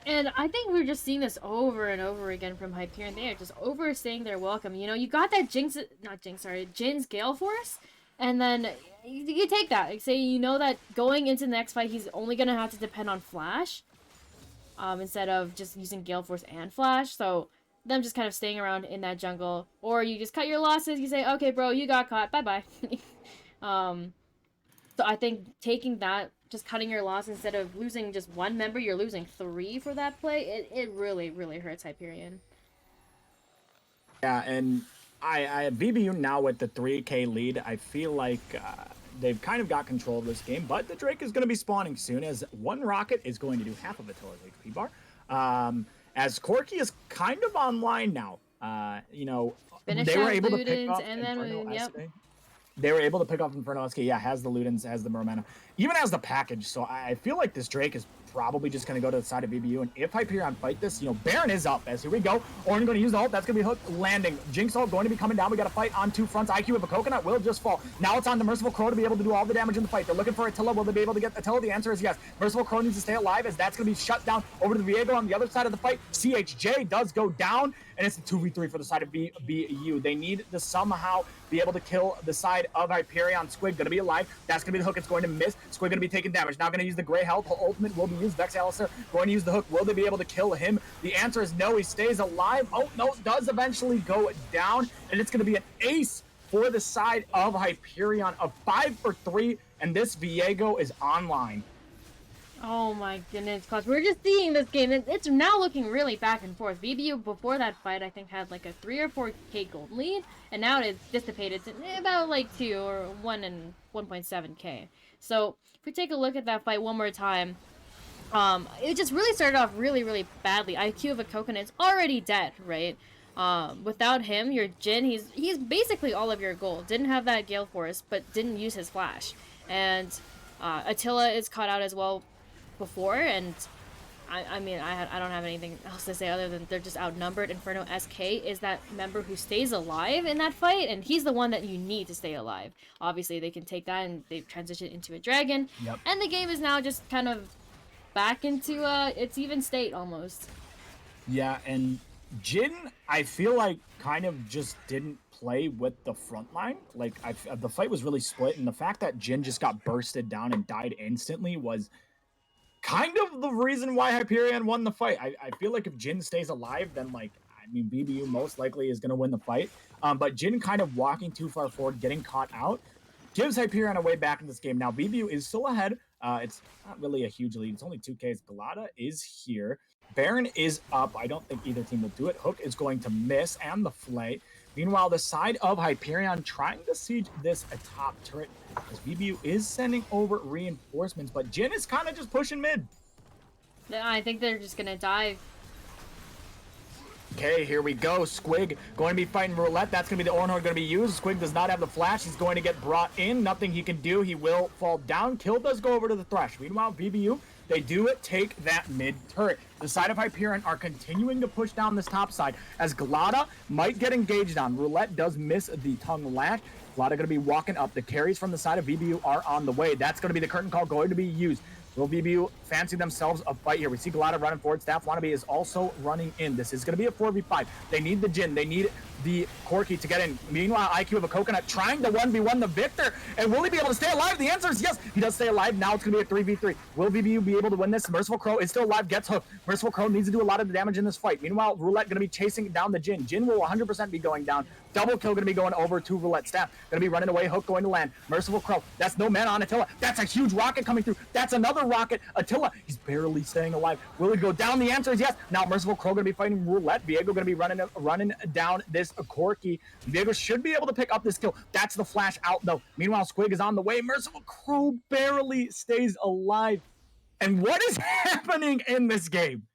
And I think we're just seeing this over and over again from Hyperion. They are just overstaying their welcome. You know, you got that Jin's Gale Force, and then you take that. Like, say you know that going into the next fight, he's only gonna have to depend on Flash, instead of just using Gale Force and Flash. So them just kind of staying around in that jungle, or you just cut your losses. You say, okay, bro, you got caught. Bye bye. So I think taking that, just cutting your loss instead of losing just one member, you're losing 3 for that play. It really, really hurts Hyperion. Yeah, and I VBU now with the 3K lead. I feel like they've kind of got control of this game, but the Drake is going to be spawning soon, as one rocket is going to do half of Attila's HP bar. As Corki is kind of online now. You know, Finish they were out able to Ludens, pick up and then Inferno yep. SK. They were able to pick up Inferno SK. Yeah, has the Ludens, has the Momentum, even has the package. So I feel like this Drake is probably just going to go to the side of VBU. And if Hyperion fight this, you know, Baron is up. As here we go. Ornn going to use the ult. That's going to be hook landing. Jinx ult going to be coming down. We got a fight on 2 fronts. IQ with a Coconut will just fall. Now it's on the Merciful Crow to be able to do all the damage in the fight. They're looking for Attila. Will they be able to get Attila? The answer is yes. Merciful Crow needs to stay alive, as that's going to be shut down over to the Viego on the other side of the fight. CHJ does go down, and it's a 2v3 for the side of VBU. They need to somehow be able to kill the side of Hyperion. Squig gonna be alive. That's gonna be the hook. It's going to miss. Squig gonna be taking damage. Now gonna use the gray health. Ultimate will be used. Vex Alistair going to use the hook. Will they be able to kill him? The answer is no. He stays alive. Oh no, does eventually go down, and it's gonna be an ace for the side of Hyperion of 5 for 3, and this Viego is online. Oh my goodness, cause we're just seeing this game. It's now looking really back and forth. VBU before that fight, I think, had like a 3 or 4K gold lead, and now it's dissipated to about like 2 or 1 and 1.7K. So if we take a look at that fight one more time, it just really started off really, really badly. IQ of a Coconut is already dead, right? Without him, your Jhin, he's basically all of your gold. Didn't have that Gale Force, but didn't use his flash, and Attila is caught out as well before, and I mean, I don't have anything else to say other than they're just outnumbered. Inferno SK is that member who stays alive in that fight, and he's the one that you need to stay alive. Obviously, they can take that, and they've transitioned into a dragon, Yep. and the game is now just kind of back into its even state almost. Yeah, and Jhin, I feel like kind of just didn't play with the front line. Like, the fight was really split, and the fact that Jhin just got bursted down and died instantly was kind of the reason why Hyperion won the fight. I feel like if Jhin stays alive, then, like, I mean, VBU most likely is going to win the fight. But Jhin kind of walking too far forward, getting caught out, gives Hyperion a way back in this game. Now, VBU is still ahead. It's not really a huge lead. It's only 2Ks. Glada is here. Baron is up. I don't think either team will do it. Hook is going to miss, and the Flay. Meanwhile, the side of Hyperion trying to siege this top turret, because VBU is sending over reinforcements, but Jhin is kind of just pushing mid. I think they're just gonna dive. Okay, here we go. Squig going to be fighting Roulette. That's going to be the Ornn going to be used. Squig does not have the flash. He's going to get brought in. Nothing he can do. He will fall down. Kill does go over to the Thresh. Meanwhile, VBU, they do take that mid turret. The side of Hyperion are continuing to push down this top side, as Glada might get engaged on. Roulette does miss the tongue lash. Glada going to be walking up. The carries from the side of VBU are on the way. That's going to be the curtain call going to be used. Will VBU fancy themselves a fight here? We see Galata running forward. Staff Wannabe is also running in. This is going to be a 4v5. They need the Jin. They need the Corki to get in. Meanwhile, IQ of a Coconut trying to 1v1 the Victor. And will he be able to stay alive? The answer is yes. He does stay alive. Now it's going to be a 3v3. Will VBU be able to win this? Merciful Crow is still alive. Gets hooked. Merciful Crow needs to do a lot of the damage in this fight. Meanwhile, Roulette going to be chasing down the Jin. Jin will 100% be going down. Double kill going to be going over to Roulette. Staff going to be running away. Hook going to land. Merciful Crow. That's no man on Attila. That's a huge rocket coming through. That's another rocket. Attila, he's barely staying alive. Will he go down? The answer is yes. Now Merciful Crow going to be fighting Roulette. Viego going to be running down this Corki. Viego should be able to pick up this kill. That's the flash out though. Meanwhile, Squig is on the way. Merciful Crow barely stays alive. And what is happening in this game?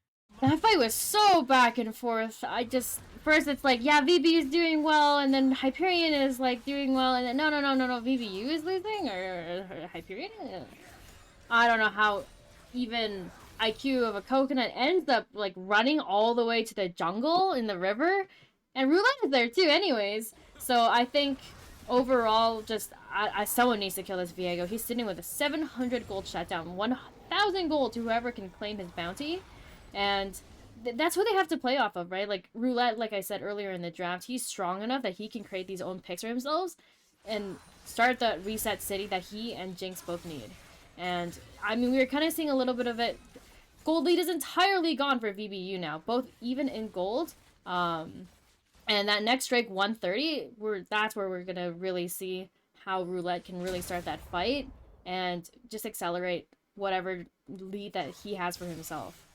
That fight was so back and forth. First it's like, yeah, VBU is doing well, and then Hyperion is like doing well, and then no, VBU is losing, or Hyperion? I don't know how even IQ of a Coconut ends up like running all the way to the jungle in the river, and Roulette is there too anyways. So I think overall, just someone needs to kill this Viego. He's sitting with a 700 gold shutdown, 1,000 gold to whoever can claim his bounty, and that's what they have to play off of, right? Like Roulette, like I said earlier in the draft, he's strong enough that he can create these own picks for himself and start the reset city that he and Jinx both need. And I mean, we were kind of seeing a little bit of it. Gold lead is entirely gone for VBU now, both even in gold. And that next strike 130, that's where we're gonna really see how Roulette can really start that fight and just accelerate whatever lead that he has for himself.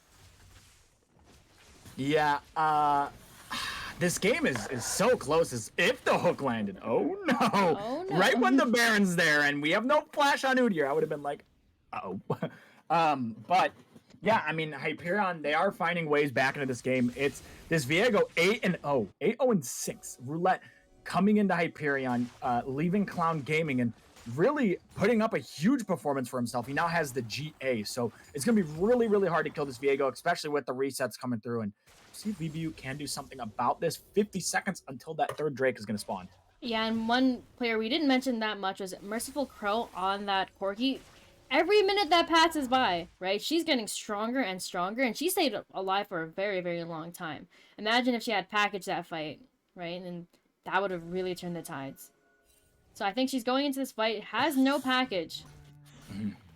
Yeah, this game is so close as if the hook landed. Oh no. Oh, no. Right when the Baron's there and we have no flash on Udyr, I would have been like, uh-oh. But yeah, I mean, Hyperion, they are finding ways back into this game. It's this Viego 8-0, 8-0-6. Roulette coming into Hyperion, leaving Clown Gaming and really putting up a huge performance for himself. He now has the GA, so it's going to be really, really hard to kill this Viego, especially with the resets coming through. And see if VBU can do something about this. 50 seconds until that third Drake is going to spawn. Yeah, and one player we didn't mention that much was Merciful Crow on that Corki. Every minute that passes by, right, she's getting stronger and stronger, and she stayed alive for a very, very long time. Imagine if she had packaged that fight, right, and that would have really turned the tides. So I think she's going into this fight, has no package.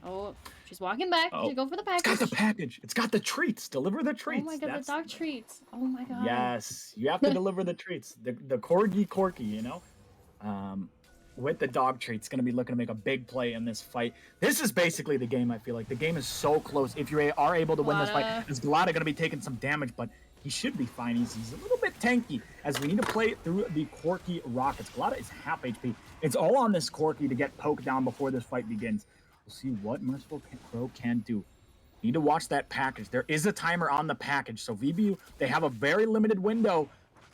Oh, she's walking back to go for the package. It's got the package. It's got the treats. Deliver the treats. Oh my god, the dog treats. Oh my god. Yes, you have to deliver the treats. The Corgi, you know? With the dog treats, going to be looking to make a big play in this fight. This is basically the game, I feel like. The game is so close. If you are able to win this fight, is Galata going to be taking some damage, but he should be fine. He's a little bit tanky as we need to play through the Corki rockets. Galata is half HP. It's all on this Corki to get poked down before this fight begins. We'll see what Merciful Crow can do. Need to watch that package. There is a timer on the package, so VBU, they have a very limited window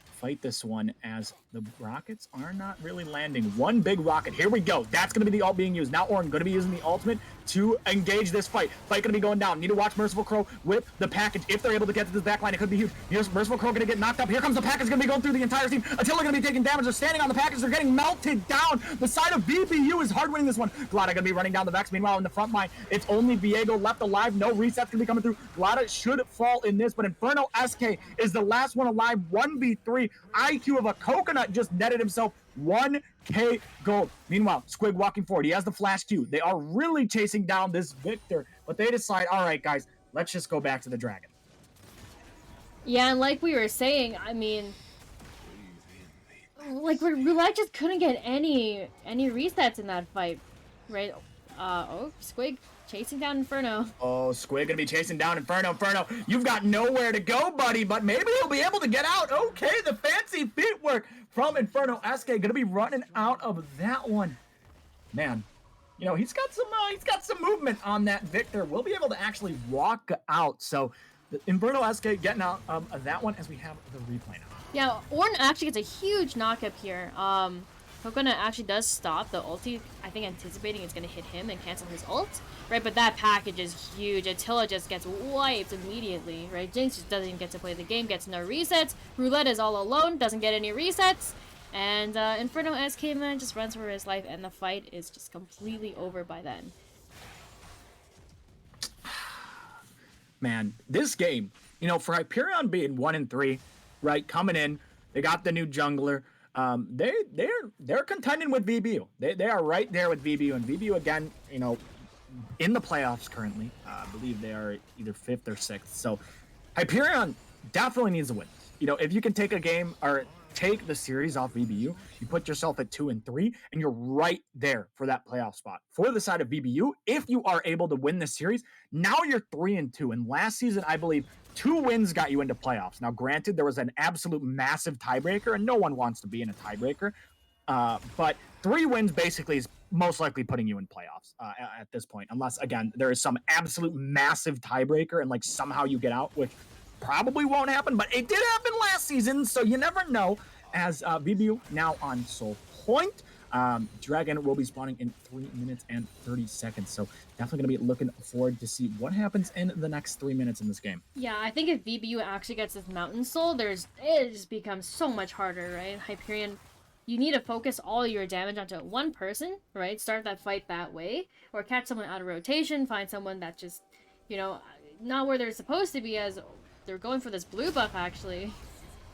to fight this one as the rockets are not really landing. One big rocket. Here we go. That's going to be the ult being used. Now Orin going to be using the ultimate to engage this fight. Fight going to be going down. Need to watch Merciful Crow with the package. If they're able to get to this backline, it could be huge. Here's Merciful Crow going to get knocked up. Here comes the package going to be going through the entire team. Attila going to be taking damage. They're standing on the package. They're getting melted down. The side of VBU is hard winning this one. Glada going to be running down the Vex. Meanwhile, in the front line, it's only Viego left alive. No resets going to be coming through. Glada should fall in this, but Inferno SK is the last one alive. 1v3. IQ of a Coconut just netted himself 1k gold. Meanwhile, Squig walking forward. He has the flash Q. They are really chasing down this Victor, but they decide, all right, guys, let's just go back to the dragon. Yeah, and like we were saying, I mean, like Roulette just couldn't get any resets in that fight, right? Oh, Squig chasing down Inferno. Oh, Squig gonna be chasing down Inferno. Inferno, you've got nowhere to go, buddy, but maybe he'll be able to get out. Okay, the fancy feet work from Inferno SK gonna be running out of that one. Man, you know, he's got some movement on that Victor. We'll be able to actually walk out. So the Inferno SK getting out of that one as we have the replay now. Yeah, Ornn actually gets a huge knockup here. Coconut actually does stop the ulti, I think anticipating it's going to hit him and cancel his ult, right? But that package is huge. Attila just gets wiped immediately, right? Jinx just doesn't even get to play the game, gets no resets. Roulette is all alone, doesn't get any resets. And Inferno SK, man, just runs for his life, and the fight is just completely over by then. man, this game, you know, for Hyperion being 1-3, right, coming in, they got the new jungler. They're contending with VBU. They are right there with VBU, and VBU again, you know, in the playoffs currently. I believe they are either 5th or 6th. So Hyperion definitely needs a win. You know, if you can take a game or take the series off VBU, you put yourself at 2-3, and you're right there for that playoff spot. For the side of VBU, if you are able to win the series, now you're 3-2. And last season, I believe 2 wins got you into playoffs. Now, granted, there was an absolute massive tiebreaker, and no one wants to be in a tiebreaker. But 3 wins basically is most likely putting you in playoffs at this point, unless again there is some absolute massive tiebreaker and like somehow you get out, which probably won't happen, but it did happen last season, so you never know. As VBU now on Soul Point, Dragon will be spawning in 3 minutes and 30 seconds, so definitely going to be looking forward to see what happens in the next 3 minutes in this game. Yeah, I think if VBU actually gets this Mountain Soul, it just becomes so much harder, right? Hyperion, you need to focus all your damage onto one person, right? Start that fight that way, or catch someone out of rotation, find someone that just, you know, not where they're supposed to be, as they're going for this blue buff, actually.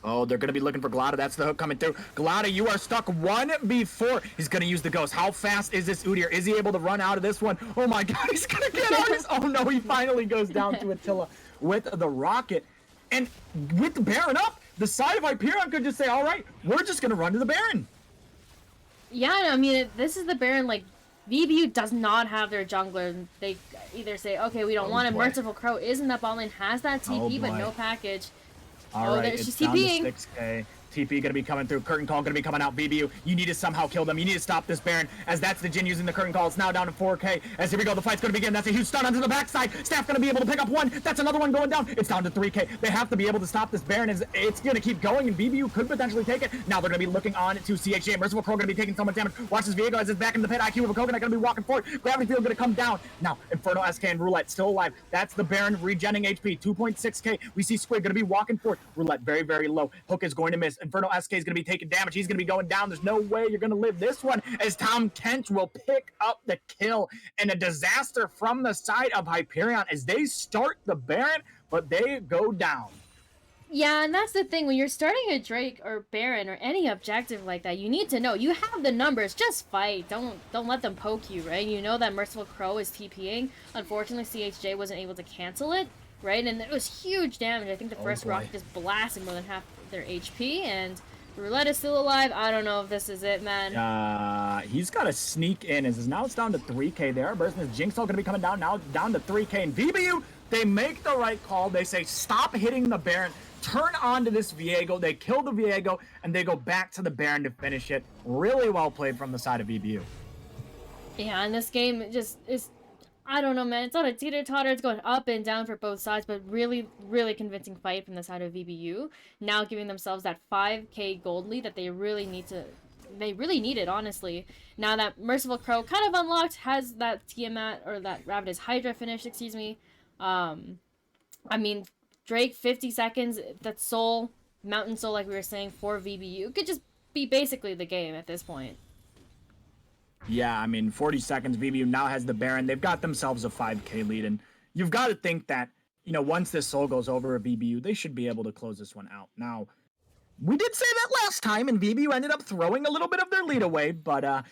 Oh, they're going to be looking for Glada. That's the hook coming through. Glada, you are stuck 1v4. He's going to use the ghost. How fast is this Udyr? Is he able to run out of this one? Oh my god, he's going to get out of this. Oh no, he finally goes down to Attila with the rocket. And with the Baron up, the side of Hyperion could just say, all right, we're just going to run to the Baron. Yeah, I mean, this is the Baron, like, VBU does not have their jungler. They either say, okay, we don't want it. Merciful Crow is in that bot lane, has that TP, but no package. All right, she's it's down to TPing. 6K. TP gonna be coming through. Curtain call gonna be coming out. VBU, you need to somehow kill them. You need to stop this Baron, as that's the Jin using the curtain call. It's now down to 4K. As here we go, the fight's gonna begin. That's a huge stun onto the backside. Staff gonna be able to pick up one. That's another one going down. It's down to 3K. They have to be able to stop this Baron. It's gonna keep going, and VBU could potentially take it. Now they're gonna be looking on to CHJ. Merciful Crow gonna be taking so much damage. Watch this Viego as it's back in the pit. IQ of a Coconut gonna be walking forward. Gravity Field gonna come down. Now Inferno, SK, and Roulette still alive. That's the Baron regenning HP. 2.6K. We see Squid gonna be walking forward. Roulette very, very low. Hook is going to miss. Inferno, SK is gonna be taking damage. He's going to be going down. There's no way you're going to live this one, as Tom Kent will pick up the kill. And a disaster from the side of Hyperion as they start the Baron, but they go down. Yeah, and that's the thing. When you're starting a Drake or Baron or any objective like that, you need to know. You have the numbers. Just fight. Don't let them poke you, right? You know that Merciful Crow is TPing. Unfortunately, CHJ wasn't able to cancel it, right? And it was huge damage. I think the first rocket just blasted more than half their HP, and Roulette is still alive. I don't know if this is it, man. He's got to sneak in. Now it's down to 3K there. Bursting is Jinx all going to be coming down. Now down to 3K. And VBU, they make the right call. They say, stop hitting the Baron. Turn on to this Viego. They kill the Viego, and they go back to the Baron to finish it. Really well played from the side of VBU. Yeah, and this game just is... I don't know, man. It's on a teeter-totter. It's going up and down for both sides, but really, really convincing fight from the side of VBU. Now giving themselves that 5K gold lead that they really need to... They really need it, honestly. Now that Merciful Crow kind of unlocked, has that Tiamat, or that Ravenous Hydra finished, excuse me. I mean, Drake, 50 seconds, that Soul, Mountain Soul, like we were saying, for VBU, could just be basically the game at this point. Yeah, I mean, 40 seconds, VBU now has the Baron. They've got themselves a 5K lead, and you've got to think that, you know, once this Soul goes over a VBU, they should be able to close this one out. Now, we did say that last time, and VBU ended up throwing a little bit of their lead away, but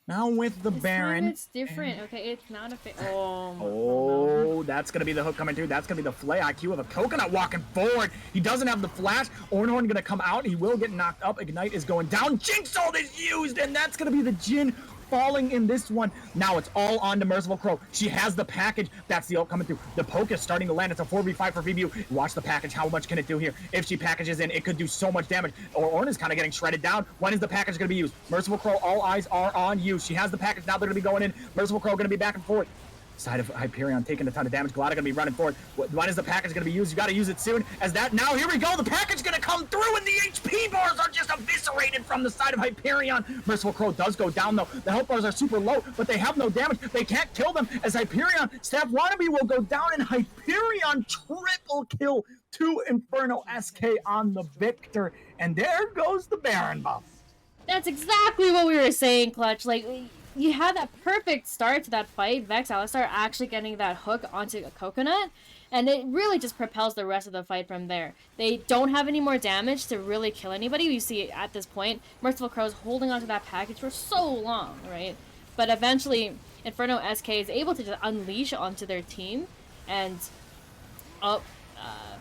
now with the Baron... It's different, okay? It's not a... Oh, that's going to be the hook coming through. That's going to be the Flay IQ of a Coconut walking forward. He doesn't have the flash. Ornhorn going to come out. He will get knocked up. Ignite is going down. Jinx ult is used, and that's going to be the Jin falling in this one. Now it's all on to Merciful Crow. She has the package. That's the ult coming through. The poke is starting to land. It's a 4v5 for VBU. Watch the package. How much can it do here? If she packages in, it could do so much damage. Or Orn is kind of getting shredded down. When is the package going to be used? Merciful Crow, all eyes are on you. She has the package. Now they're going to be going in. Merciful Crow going to be back and forth. Side of Hyperion taking a ton of damage. Glada gonna be running forward. When is the package gonna be used? You gotta use it soon. As that, now here we go. The package gonna come through, and the HP bars are just eviscerated from the side of Hyperion. Merciful Crow does go down though. The health bars are super low, but they have no damage. They can't kill them. As Hyperion, Staff Wannabe will go down, and Hyperion triple kill to Inferno SK on the victor. And there goes the Baron buff. That's exactly what we were saying, Clutch. Like, you had that perfect start to that fight. Vex Alistar actually getting that hook onto a Coconut. And it really just propels the rest of the fight from there. They don't have any more damage to really kill anybody. You see at this point, Merciful Crow's holding onto that package for so long, right? But eventually, Inferno SK is able to just unleash onto their team. And,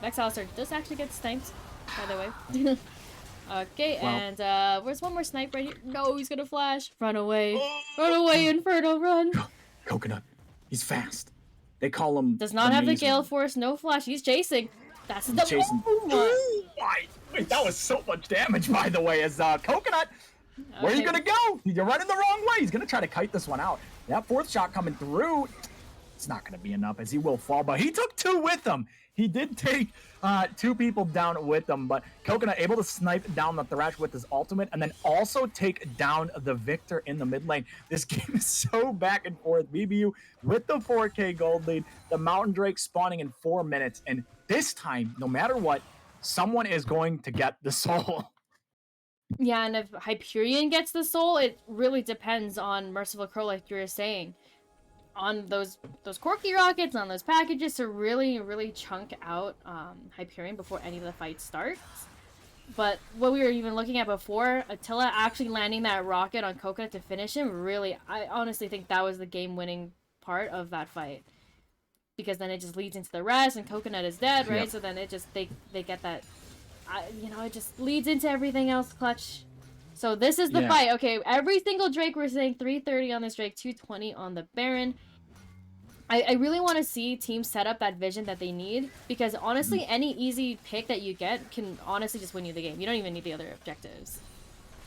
Vex Alistair does actually get sniped, by the way. Okay, well, and where's one more snipe right here? No, he's gonna flash. Run away. Run away, Inferno, run. Coconut. He's fast. They call him. Does not have the Gale Force, no flash. He's chasing. That's the chasing. Oh my! Wait, that was so much damage, by the way. As Coconut, where are you gonna go? You're running the wrong way. He's gonna try to kite this one out. That fourth shot coming through. It's not gonna be enough, as he will fall. But he took two with him. He did take two people down with him, but Coconut able to snipe down the Thresh with his ultimate, and then also take down the Victor in the mid lane. This game is so back and forth. VBU with the 4K gold lead, the Mountain Drake spawning in 4 minutes, and this time, no matter what, someone is going to get the soul. Yeah, and if Hyperion gets the soul, it really depends on Merciful Crow, like you were saying. On those Corky rockets, on those packages to really chunk out Hyperion before any of the fight starts. But what we were even looking at before, Attila actually landing that rocket on Coconut to finish him, really, I honestly think that was the game-winning part of that fight. Because then it just leads into the rest, and Coconut is dead, right? Yep. So then it just, they get that, you know, it just leads into everything else clutch. So this is the fight. Okay, every single Drake, we're saying 330 on this Drake, 220 on the Baron. I really want to see teams set up that vision that they need, because honestly, any easy pick that you get can honestly just win you the game. You don't even need the other objectives.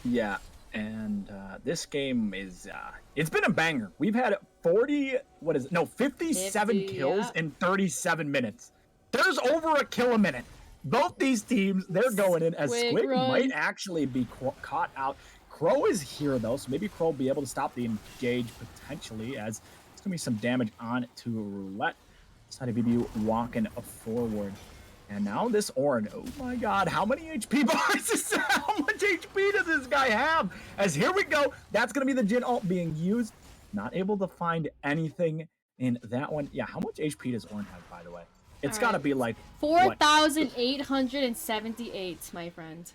Yeah, and this game is, it's been a banger. We've had 57 kills in 37 minutes. There's over a kill a minute. Both these teams, they're going in as Squig might actually be caught out. Crow is here, though, so maybe Crow will be able to stop the engage potentially, as it's going to be some damage on to Roulette. Side of VBU walking forward. And now this Ornn, oh my god, how many HP bars is this? How much HP does this guy have? As here we go, that's going to be the Jhin ult being used. Not able to find anything in that one. Yeah, how much HP does Ornn have, by the way? It's got to be like 4,878, my friend.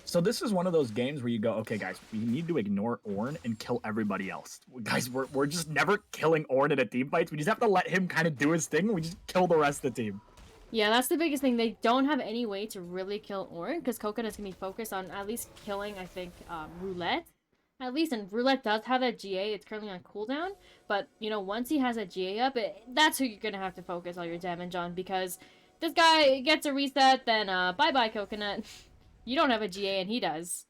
So this is one of those games where you go, okay, guys, we need to ignore Ornn and kill everybody else. Guys, we're just never killing Ornn in a team fight. We just have to let him kind of do his thing. We just kill the rest of the team. Yeah, that's the biggest thing. They don't have any way to really kill Ornn, because Coconut's going to be focused on at least killing, I think, Roulette. At least, and Roulette does have that GA. It's currently on cooldown. But, you know, once he has that GA up, that's who you're going to have to focus all your damage on. Because this guy gets a reset, then bye-bye, Coconut. You don't have a GA, and he does.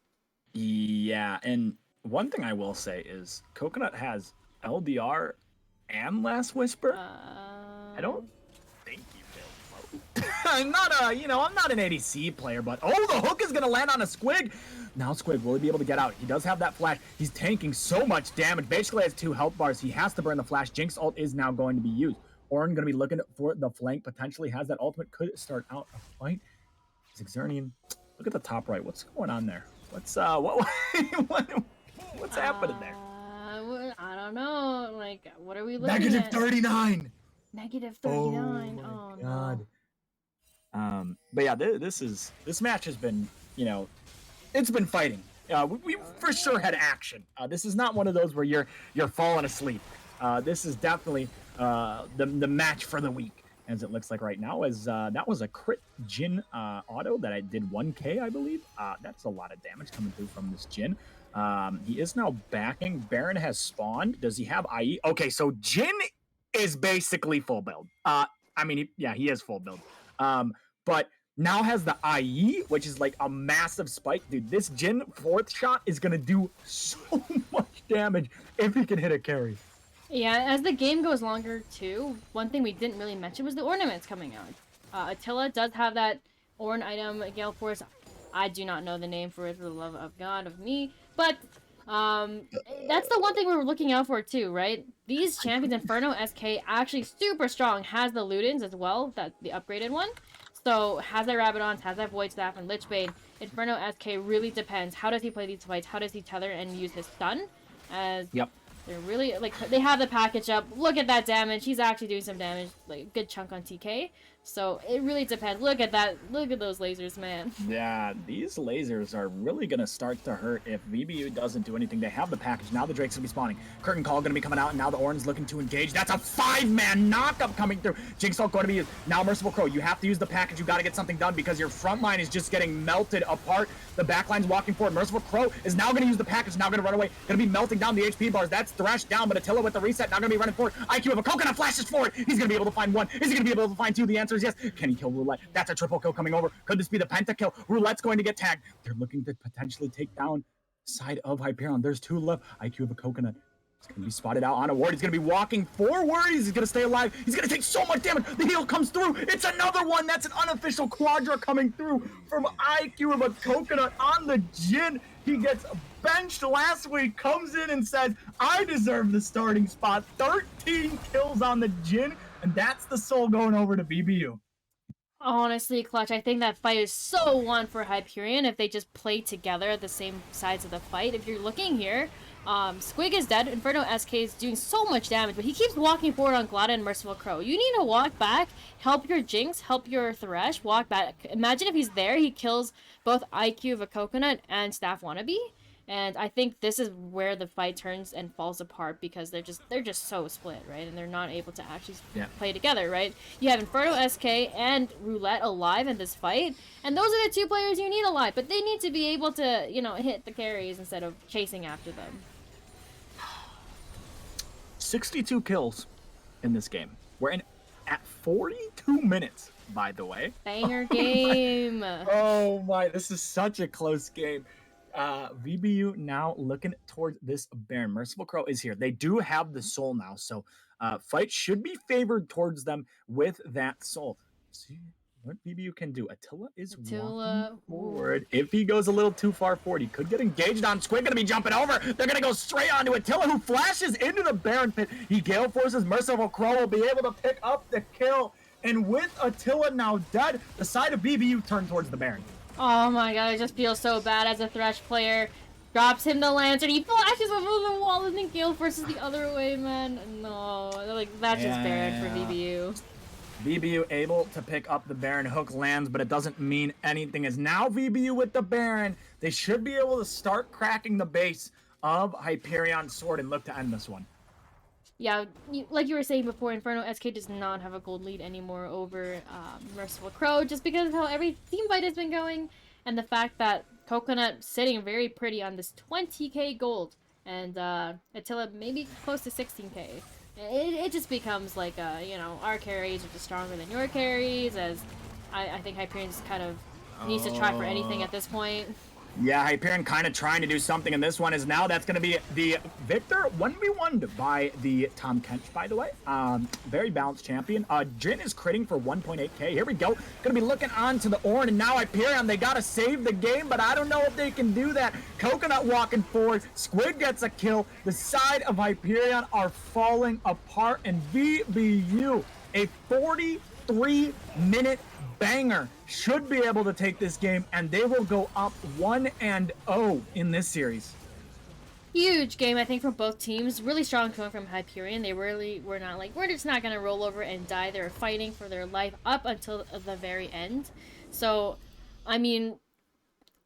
Yeah, and one thing I will say is Coconut has LDR and Last Whisper. I don't think he will. I'm not I'm not an ADC player, but oh, the hook is going to land on a Squig. Now Squig, will he be able to get out? He does have that flash. He's tanking so much damage. Basically has 2 health bars. He has to burn the flash. Jinx ult is now going to be used. Ornn going to be looking for the flank. Potentially has that ultimate. Could start out a fight. Xernean, look at the top right. What's going on there? What's what's happening there? I don't know. Like, what are we looking at? -39. -39. Oh god. No. But yeah, this match has been, you know, it's been fighting. We for sure had action. This is not one of those where you're falling asleep. This is definitely the match for the week, as it looks like right now. As that was a crit Jhin auto that I did 1k, I believe. That's a lot of damage coming through from this Jhin. He is now backing. Baron has spawned. Does he have IE? Okay, so Jhin is basically full build. I mean, he is full build. But now has the IE, which is like a massive spike. Dude, this Jhin 4th shot is going to do so much damage if he can hit a carry. Yeah, as the game goes longer, too, one thing we didn't really mention was the ornaments coming out. Attila does have that Ornn item, Gale Force. I do not know the name for it, for the love of God of me. But that's the one thing we were looking out for, too, right? These champions, Inferno SK, actually super strong, has the Ludens as well, that's the upgraded one. So, has that Rabadons, has that Void Staff, and Lichbane. Inferno SK really depends. How does he play these fights? How does he tether and use his stun? As They're really, like, they have the package up. Look at that damage. He's actually doing some damage, like a good chunk on TK. So it really depends. Look at that. Look at those lasers, man. Yeah, these lasers are really going to start to hurt if VBU doesn't do anything. They have the package. Now the Drake's going to be spawning. Curtain Call going to be coming out, and now the Oran's looking to engage. That's a 5-man knockup coming through. Jigsaw going to be used. Now Merciful Crow, you have to use the package. You got to get something done because your front line is just getting melted apart. The back line's walking forward. Merciful Crow is now going to use the package. Now going to run away. Going to be melting down the HP bars. That's thrashed down, but Attila with the reset. Now going to be running forward. IQ of a Coconut flashes forward. He's going to be able to find one. Is he going to be able to find two? The answer is yes. Can he kill Roulette? That's a triple kill coming over. Could this be the penta kill? Roulette's going to get tagged. They're looking to potentially take down side of Hyperion. There's 2 left. IQ of a Coconut. He's going to be spotted out on a ward. He's going to be walking forward. He's going to stay alive. He's going to take so much damage. The heal comes through. It's another one. That's an unofficial Quadra coming through from IQ of a Coconut on the Jhin. He gets benched last week, comes in and says, I deserve the starting spot. 13 kills on the Jhin, and that's the soul going over to VBU. Honestly, Clutch, I think that fight is so won for Hyperion if they just play together at the same sides of the fight. If you're looking here, Squig is dead. Inferno SK is doing so much damage, but he keeps walking forward on Glada and Merciful Crow. You need to walk back, help your Jinx, help your Thresh, walk back. Imagine if he's there, he kills both IQ of a Coconut and Staff Wannabe. And I think this is where the fight turns and falls apart because they're just so split, right? And they're not able to actually play together, right? You have Inferno SK and Roulette alive in this fight, and those are the 2 players you need alive, but they need to be able to, you know, hit the carries instead of chasing after them. 62 kills in this game. We're in at 42 minutes, by the way. Banger game. Oh my, this is such a close game. VBU now looking towards this Baron. Merciful Crow is here. They do have the soul now, so fight should be favored towards them with that soul. See what VBU can do. Attila is walking forward. If he goes a little too far forward, he could get engaged on. Squid gonna be jumping over. They're gonna go straight onto Attila, who flashes into the Baron pit. He Gale Forces. Merciful Crow will be able to pick up the kill. And with Attila now dead, the side of VBU turned towards the Baron. Oh my god, I just feel so bad as a Thresh player. Drops him the lantern, he flashes over the wall and then Gale versus the other way, man. No, like, that's just Baron for VBU. VBU able to pick up the Baron. Hook lands, but it doesn't mean anything. As now VBU with the Baron, they should be able to start cracking the base of Hyperion Sword and look to end this one. Yeah, like you were saying before, Inferno SK does not have a gold lead anymore over Merciful Crow, just because of how every team fight has been going, and the fact that Coconut sitting very pretty on this 20k gold, and Attila maybe close to 16k. It just becomes like, you know, our carries are just stronger than your carries, as I think Hyperion just kind of needs to try for anything at this point. Yeah, Hyperion kind of trying to do something in this one. Is now that's going to be the Victor 1v1'd by the Tom Kench, by the way. Very balanced champion. Jhin is critting for 1.8k. Here we go. Going to be looking on to the Ornn, and now Hyperion, they got to save the game, but I don't know if they can do that. Coconut walking forward. Squid gets a kill. The side of Hyperion are falling apart, and VBU, a 43-minute banger, should be able to take this game, and they will go up 1-0 in this series. Huge game, I think, from both teams. Really strong coming from Hyperion. They really were not like, we're just not going to roll over and die. They were fighting for their life up until the very end. So, I mean,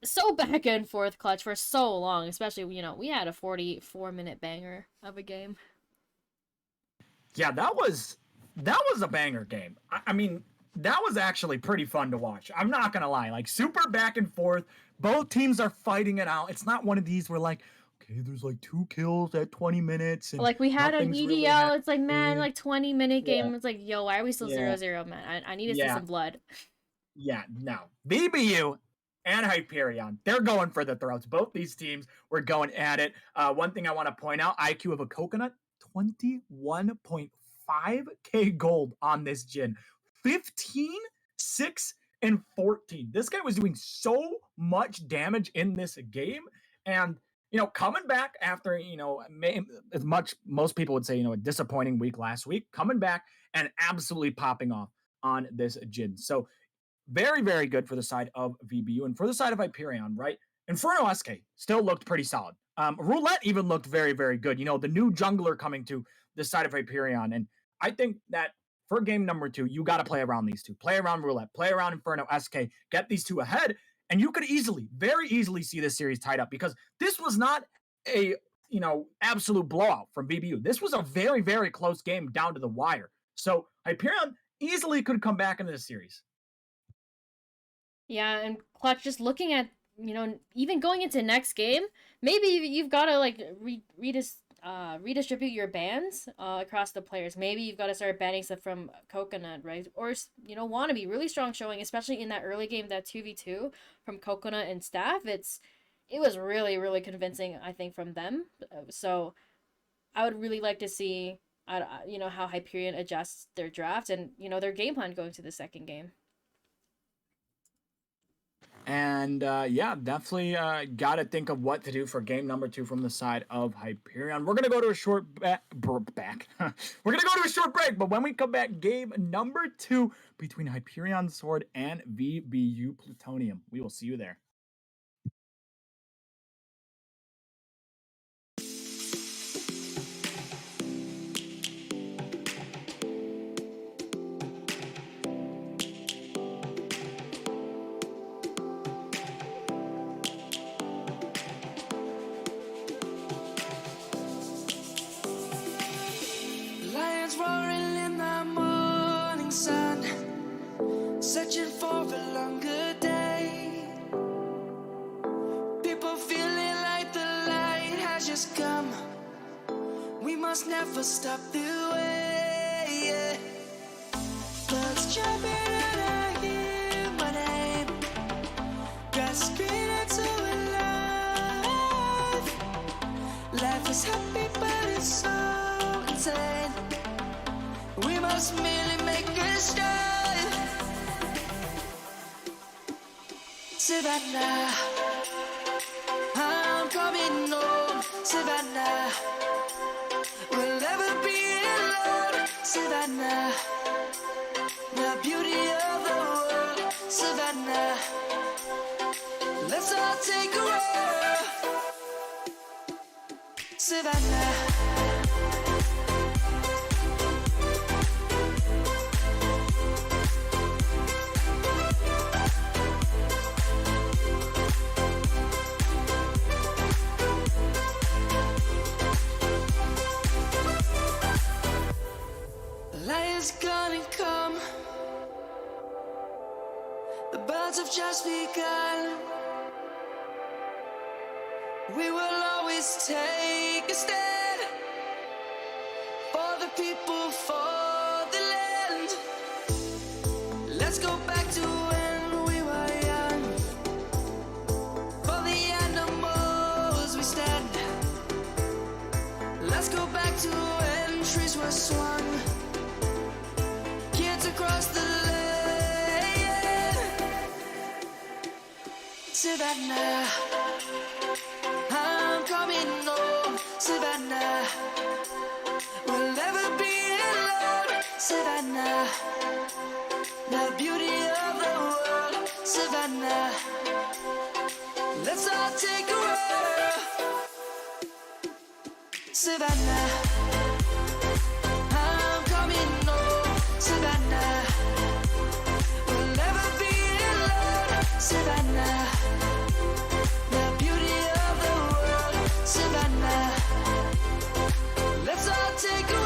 so back and forth clutch for so long, especially, you know, we had a 44-minute banger of a game. Yeah, that was a banger game. I mean, that was actually pretty fun to watch. I'm not gonna lie, like, super back and forth. Both teams are fighting it out. It's not one of these where, like, okay, there's like 2 kills at 20 minutes. And like we had an EGL. Really, it's like, man, like 20-minute game. Yeah. It's like, yo, why are we still 0-0, man? I need to see some blood. Yeah, no. VBU and Hyperion, they're going for the throats. Both these teams were going at it. One thing I want to point out, IQ of a Coconut, 21.5k gold on this Jhin. 15, 6, and 14. This guy was doing so much damage in this game, and, you know, coming back after, you know, as much most people would say, you know, a disappointing week last week, coming back and absolutely popping off on this Jhin. So very, very good for the side of VBU, and for the side of Hyperion, right? Inferno SK still looked pretty solid. Roulette even looked very, very good. You know, the new jungler coming to this side of Hyperion. And I think that for game number 2, you got to play around these two. Play around Roulette, play around Inferno SK, get these two ahead, and you could easily, very easily see this series tied up because this was not a, you know, absolute blowout from VBU. This was a very, very close game down to the wire. So Hyperion easily could come back into the series. Yeah, and Clutch, just looking at, you know, even going into next game, maybe you've got to like redistribute your bans across the players. Maybe you've got to start banning stuff from Coconut, right? Or, you know, Wannabe, really strong showing, especially in that early game, that 2v2 from Coconut and Staff. It was really, really convincing, I think, from them. So I would really like to see, you know, how Hyperion adjusts their draft and, you know, their game plan going to the second game. And yeah, definitely got to think of what to do for game number 2 from the side of Hyperion. We're going to go to a short back. We're going to go to a short break, but when we come back, game number 2 between Hyperion Sword and VBU Plutonium. We will see you there. Roaring in the morning sun, searching for a longer day. People feeling like the light has just come. We must never stop the way. Yeah. Birds jumping and I hear my name, grasping into a life. Life is happy but it's so insane. We must merely make a start. Savannah, I'm coming home. Savannah, we'll never be alone. Savannah, the beauty of the world. Savannah, let's all take a roll. Savannah. Gonna come. The birds have just begun. We will always take a stand for the people, for the land. Let's go back to when we were young. For the animals we stand. Let's go back to when trees were swung. Across the land. Savannah, I'm coming home. Savannah, we'll never be alone. Savannah, the beauty of the world. Savannah, let's all take a roll. Savannah, I'm coming home. Savannah, we'll never be alone. Savannah, the beauty of the world. Savannah, let's all take a roll.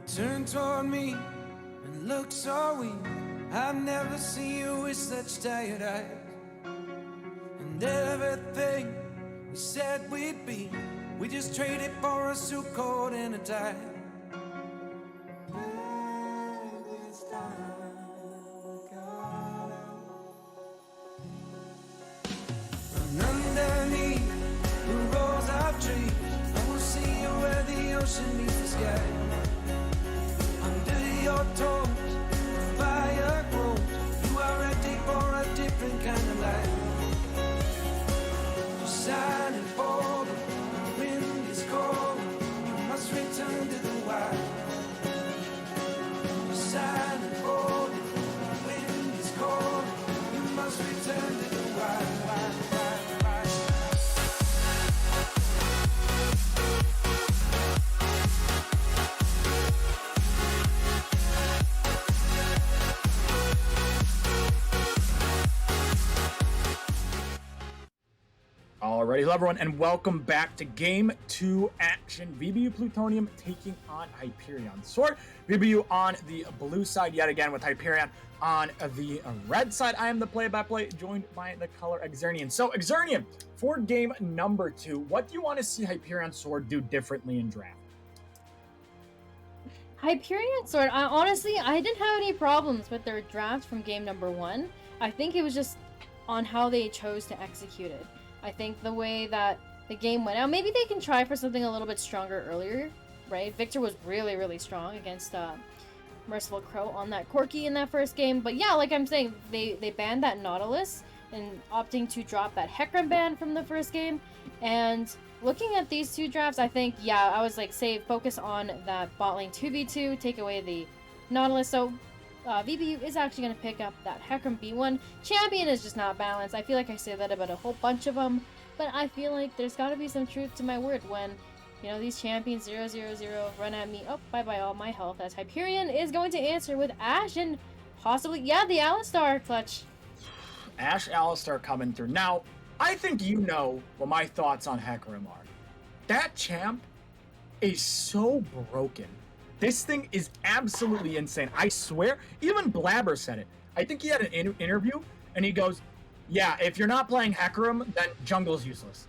turned toward me and looked so weak. I've never seen you with such tired eyes. And everything we said we'd be, we just traded for a suit coat and a tie. And underneath the rows of trees, I will see you where the ocean meets the sky. Under your toes, the fire grows. You are ready for a different kind of life. You're silent for the wind is cold. You must return to the wild. You're silent for the wind is cold. You must return to the wild. Alrighty, hello everyone, and welcome back to Game 2 action. VBU Plutonium taking on Hyperion Sword. VBU on the blue side yet again with Hyperion on the red side. I am the play-by-play, joined by the color Exernian. So, Exernian, for game number 2, what do you want to see Hyperion Sword do differently in draft? Hyperion Sword, honestly, I didn't have any problems with their draft from game number 1. I think it was just on how they chose to execute it. I think the way that the game went out, maybe they can try for something a little bit stronger earlier, right? Victor was really, really strong against Merciful Crow on that Corki in that first game. But yeah, like I'm saying, they banned that Nautilus and opting to drop that Hecarim ban from the first game. And looking at these two drafts, I think, yeah, I was like, say, focus on that bot lane 2v2, take away the Nautilus. So VBU is actually going to pick up that Hecarim B1. Champion is just not balanced. I feel like I say that about a whole bunch of them, but I feel like there's got to be some truth to my word when, you know, these champions 0-0-0 run at me. Oh, bye-bye all my health, as Hyperion is going to answer with Ashe and possibly, yeah, the Alistar clutch. Ashe Alistar coming through. Now, I think you know what my thoughts on Hecarim are. That champ is so broken. This thing is absolutely insane. I swear, even Blabber said it. I think he had an interview, and he goes, yeah, if you're not playing Hecarim, then jungle's useless.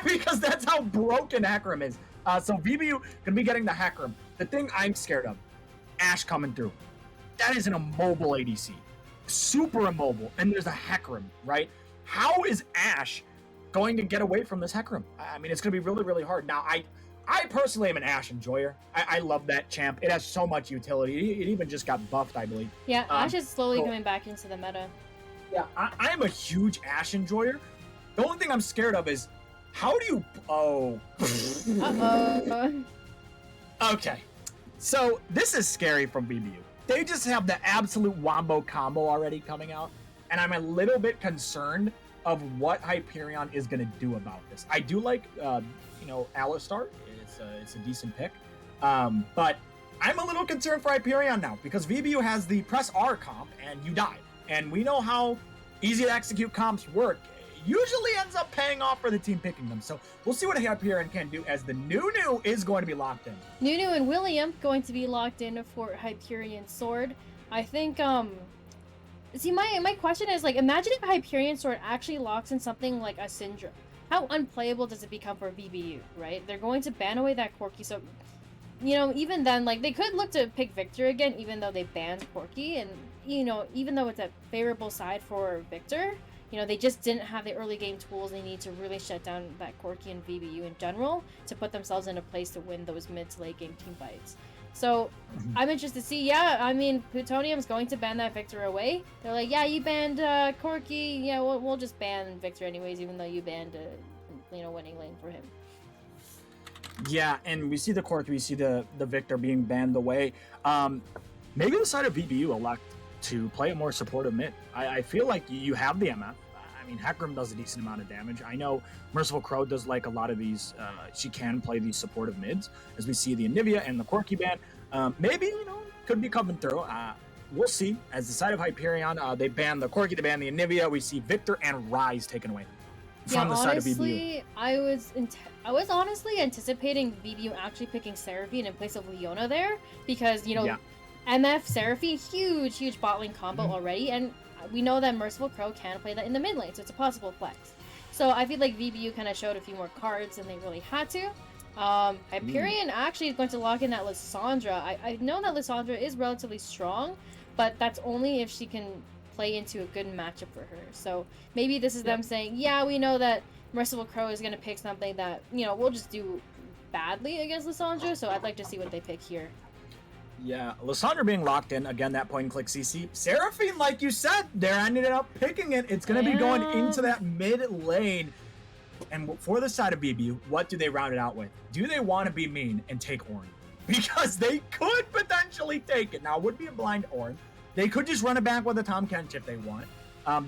Because that's how broken Hecarim is. So VBU gonna be getting the Hecarim. The thing I'm scared of, Ashe coming through. That is an immobile ADC. Super immobile. And there's a Hecarim, right? How is Ashe going to get away from this Hecarim? I mean, it's gonna be really, really hard. Now, I personally am an Ashe enjoyer. I love that champ. It has so much utility. It even just got buffed, I believe. Yeah, Ashe is slowly coming back into the meta. Yeah, I am a huge Ashe enjoyer. The only thing I'm scared of is, how do you... Oh. Uh-oh. Okay. So, this is scary from VBU. They just have the absolute wombo combo already coming out, and I'm a little bit concerned of what Hyperion is going to do about this. I do like, Alistar. It's a decent pick. But I'm a little concerned for Hyperion now because VBU has the press R comp and you die. And we know how easy to execute comps work. It usually ends up paying off for the team picking them. So we'll see what Hyperion can do as the Nunu is going to be locked in. Nunu and William going to be locked in for Hyperion Sword. I think, see, my question is, like, imagine if Hyperion Sword actually locks in something like a Syndrome. How unplayable does it become for VBU, right? They're going to ban away that Corki, so, you know, even then, like, they could look to pick Victor again, even though they banned Corki, and, you know, even though it's a favorable side for Victor, you know, they just didn't have the early game tools they need to really shut down that Corki and VBU in general to put themselves in a place to win those mid to late game team fights. So, I'm interested to see, yeah, I mean, Plutonium's going to ban that Victor away. They're like, yeah, you banned Corki, yeah, we'll just ban Victor anyways, even though you banned, winning lane for him. Yeah, and we see the Corki, we see the Victor being banned away. Maybe the side of VBU elect to play a more supportive mid. I feel like you have the MF. I mean, Hecarim does a decent amount of damage. I know Merciful Crow does like a lot of these. She can play these supportive mids, as we see the Anivia and the Corki ban. Maybe, could be coming through. We'll see. As the side of Hyperion, they ban the Corki, they ban the Anivia. We see Victor and Rise taken away. from the side of VBU. honestly, I was honestly anticipating VBU actually picking Seraphine in place of Leona there because, you know, Yeah. MF Seraphine, huge bot lane combo Mhm. already, and we know that Merciful Crow can play that in the mid lane, so it's a possible flex. So I feel like VBU kind of showed a few more cards than they really had to. Hyperion actually is going to lock in that Lissandra. I know that Lissandra is relatively strong, but that's only if she can play into a good matchup for her. So maybe this is them saying, yeah, we know that Merciful Crow is going to pick something that, you know, we'll just do badly against Lissandra, so I'd like to see what they pick here. Yeah, Lissandra being locked in, again, that point and click CC. Seraphine, like you said, they're ended up picking it. It's going to be going into that mid lane. And for the side of BBU, what do they round it out with? Do they want to be mean and take Ornn? Because they could potentially take it. Now, it would be a blind Ornn. They could just run it back with a Tom Kench if they want.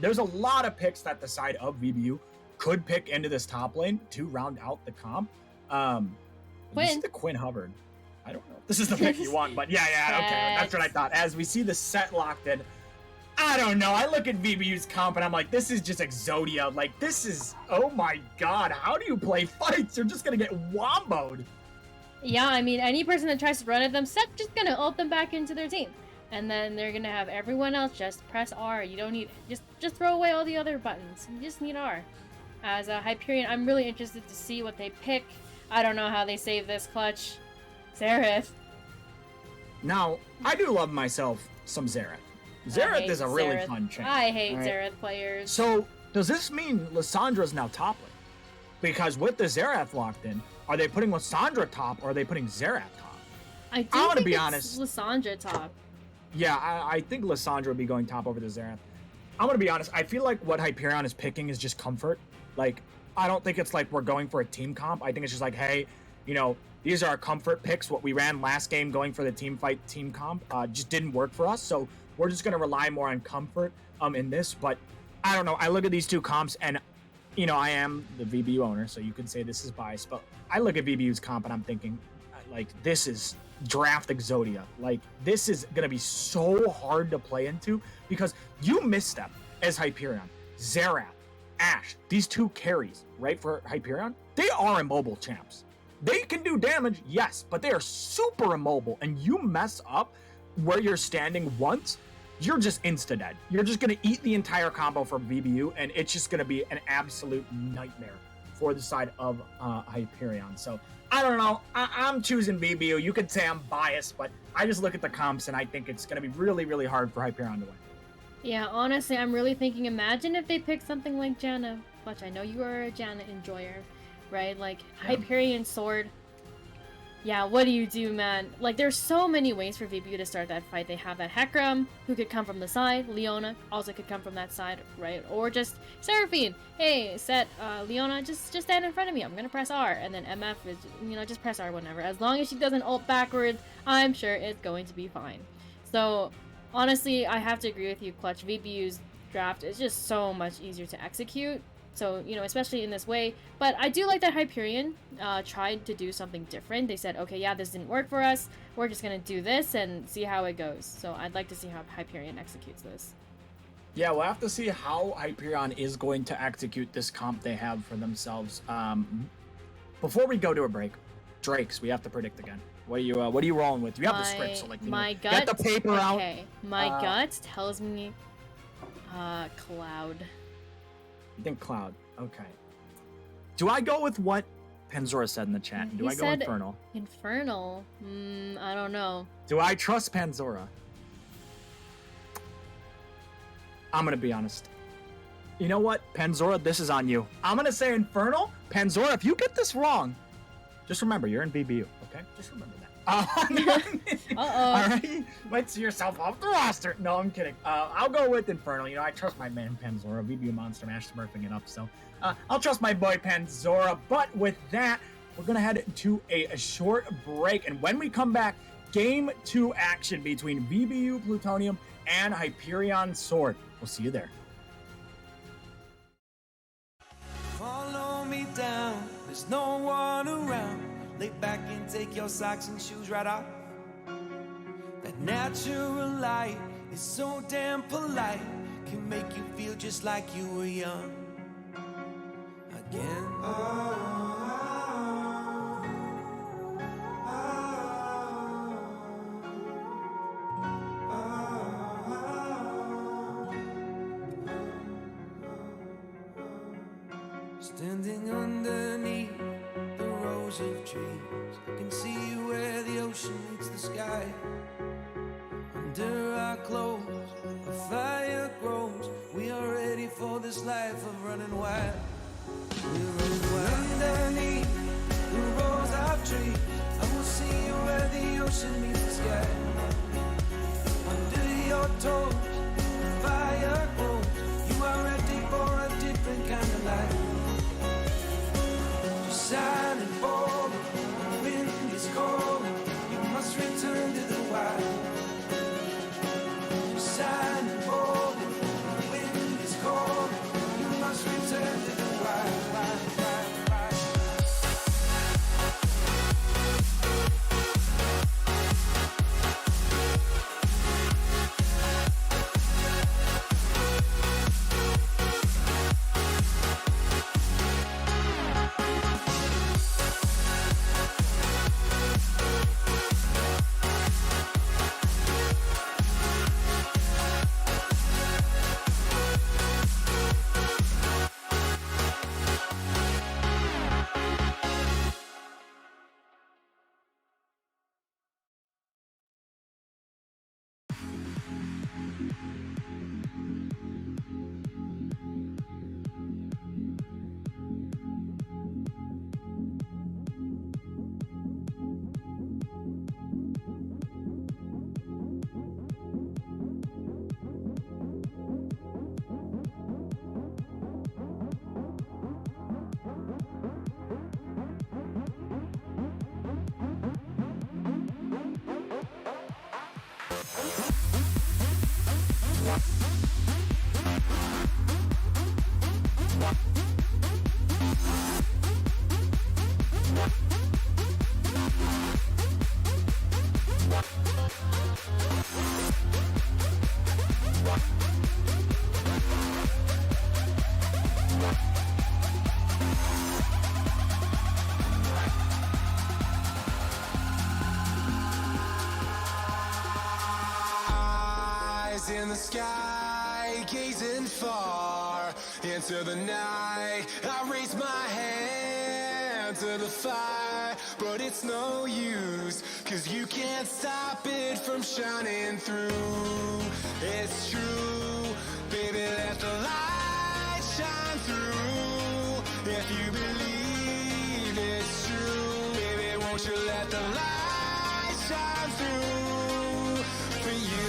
There's a lot of picks that the side of VBU could pick into this top lane to round out the comp. This is the Quinn Hubbard. I don't know if this is the pick you want, but yeah, okay. That's what I thought. As we see the set locked in, I don't know. I look at VBU's comp and I'm like, this is just Exodia. Like, this is, oh my god, how do you play fights? You're just gonna get womboed. Yeah, I mean, any person that tries to run at them, Set's just gonna ult them back into their team. And then they're gonna have everyone else just press R. You don't need, just throw away all the other buttons. You just need R. As a Hyperion, I'm really interested to see what they pick. I don't know how they save this clutch. Xerath. Now, I do love myself some Xerath. Xerath is a really fun champ. I hate Xerath players. So, does this mean Lissandra's now top lane? Because with the Xerath locked in, are they putting Lissandra top or are they putting Xerath top? I do want to think be it's honest. Lissandra top. Yeah, I think Lissandra would be going top over the Xerath. I'm going to be honest. I feel like what Hyperion is picking is just comfort. Like, I don't think it's like we're going for a team comp. I think it's just like, hey, you know, these are our comfort picks. What we ran last game going for the team fight team comp just didn't work for us. So we're just going to rely more on comfort in this. But I don't know. I look at these two comps and, you know, I am the VBU owner, so you could say this is biased. But I look at VBU's comp and I'm thinking, like, this is draft Exodia. Like, this is going to be so hard to play into because you misstep as Hyperion. Xerath, Ashe, these two carries, right, for Hyperion, they are immobile champs. They can do damage, yes, but they are super immobile, and you mess up where you're standing once, you're just insta-dead. You're just going to eat the entire combo from VBU, and it's just going to be an absolute nightmare for the side of Hyperion. So, I don't know. I'm choosing VBU. You could say I'm biased, but I just look at the comps, and I think it's going to be really, really hard for Hyperion to win. Yeah, honestly, I'm really thinking, imagine if they picked something like Janna. Clutch, I know you are a Janna enjoyer, right? Like, Hyperion Sword. Yeah, what do you do, man? Like, there's so many ways for VBU to start that fight. They have that Hecarim, who could come from the side. Leona also could come from that side, right? Or just Seraphine. Hey, Leona, just stand in front of me. I'm gonna press R. And then MF is, you know, just press R whenever. As long as she doesn't ult backwards, I'm sure it's going to be fine. So, honestly, I have to agree with you, Clutch. VBU's draft is just so much easier to execute. So, you know, especially in this way. But I do like that Hyperion tried to do something different. They said, okay, yeah, this didn't work for us. We're just going to do this and see how it goes. So I'd like to see how Hyperion executes this. Yeah, we'll have to see how Hyperion is going to execute this comp they have for themselves. Before we go to a break, Drakes, we have to predict again. What are you rolling with? You have the script, so like, my gut, get the paper out. Okay, my gut tells me Cloud. I think Cloud. Okay. Do I go with what Panzora said in the chat? Do I go Infernal? Infernal? I don't know. Do I trust Panzora? I'm going to be honest. You know what? Panzora, this is on you. I'm going to say Infernal. Panzora, if you get this wrong, just remember, you're in VBU, okay? Just remember that. All right, might see yourself off the roster. No, I'm kidding. I'll go with Infernal. You know, I trust my man Panzora, VBU Monster Mash smurfing it up. So I'll trust my boy Panzora. But with that, we're gonna head to a short break, and when we come back, Game 2 action between VBU Plutonium and Hyperion Sword. We'll see you there. Follow me down, there's no one around. Lay back and take your socks and shoes right off. That natural light is so damn polite, can make you feel just like you were young. again. Standing underneath the rows of trees, I can see where the ocean meets the sky. Under our clothes, a fire grows. We are ready for this life of running wild. We're running wild. Underneath the rows of trees, I will see where the ocean meets the sky. Under your toes, the fire grows. You are ready for a different kind of life. Shining bold, the wind is cold. You must return to the wild. Shining bold, the wind is cold. You must return to the wild, wild, wild, wild. In the sky, gazing far into the night, I raise my hand to the fire, but it's no use, 'cause you can't stop it from shining through. It's true, baby, let the light shine through. If you believe it's true, baby, won't you let the light shine through for you.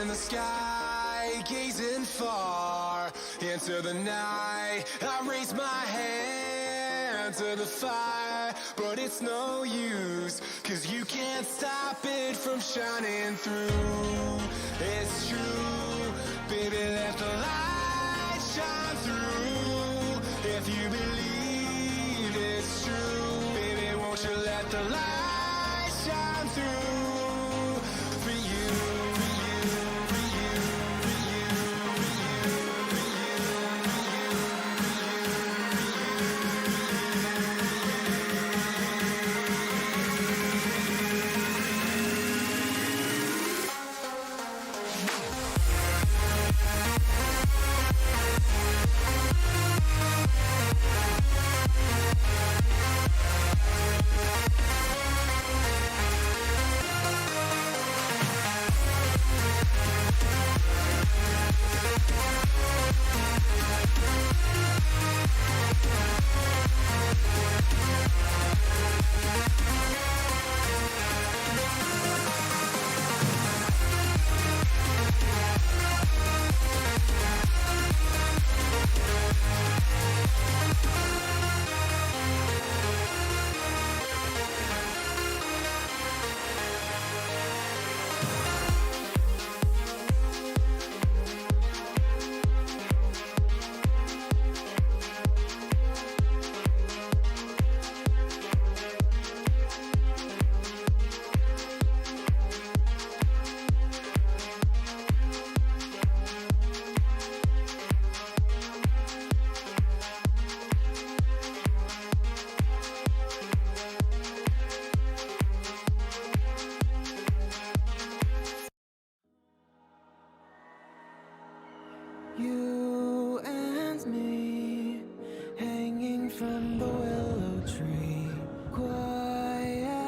In the sky, gazing far into the night, I raise my to the fire, but it's no use, 'cause you can't stop it from shining through. It's true, baby, let the light shine through. If you believe it's true, baby, won't you let the light shine through for you, for you, for you, for you, for you, for you and me, hanging from the willow tree, quietly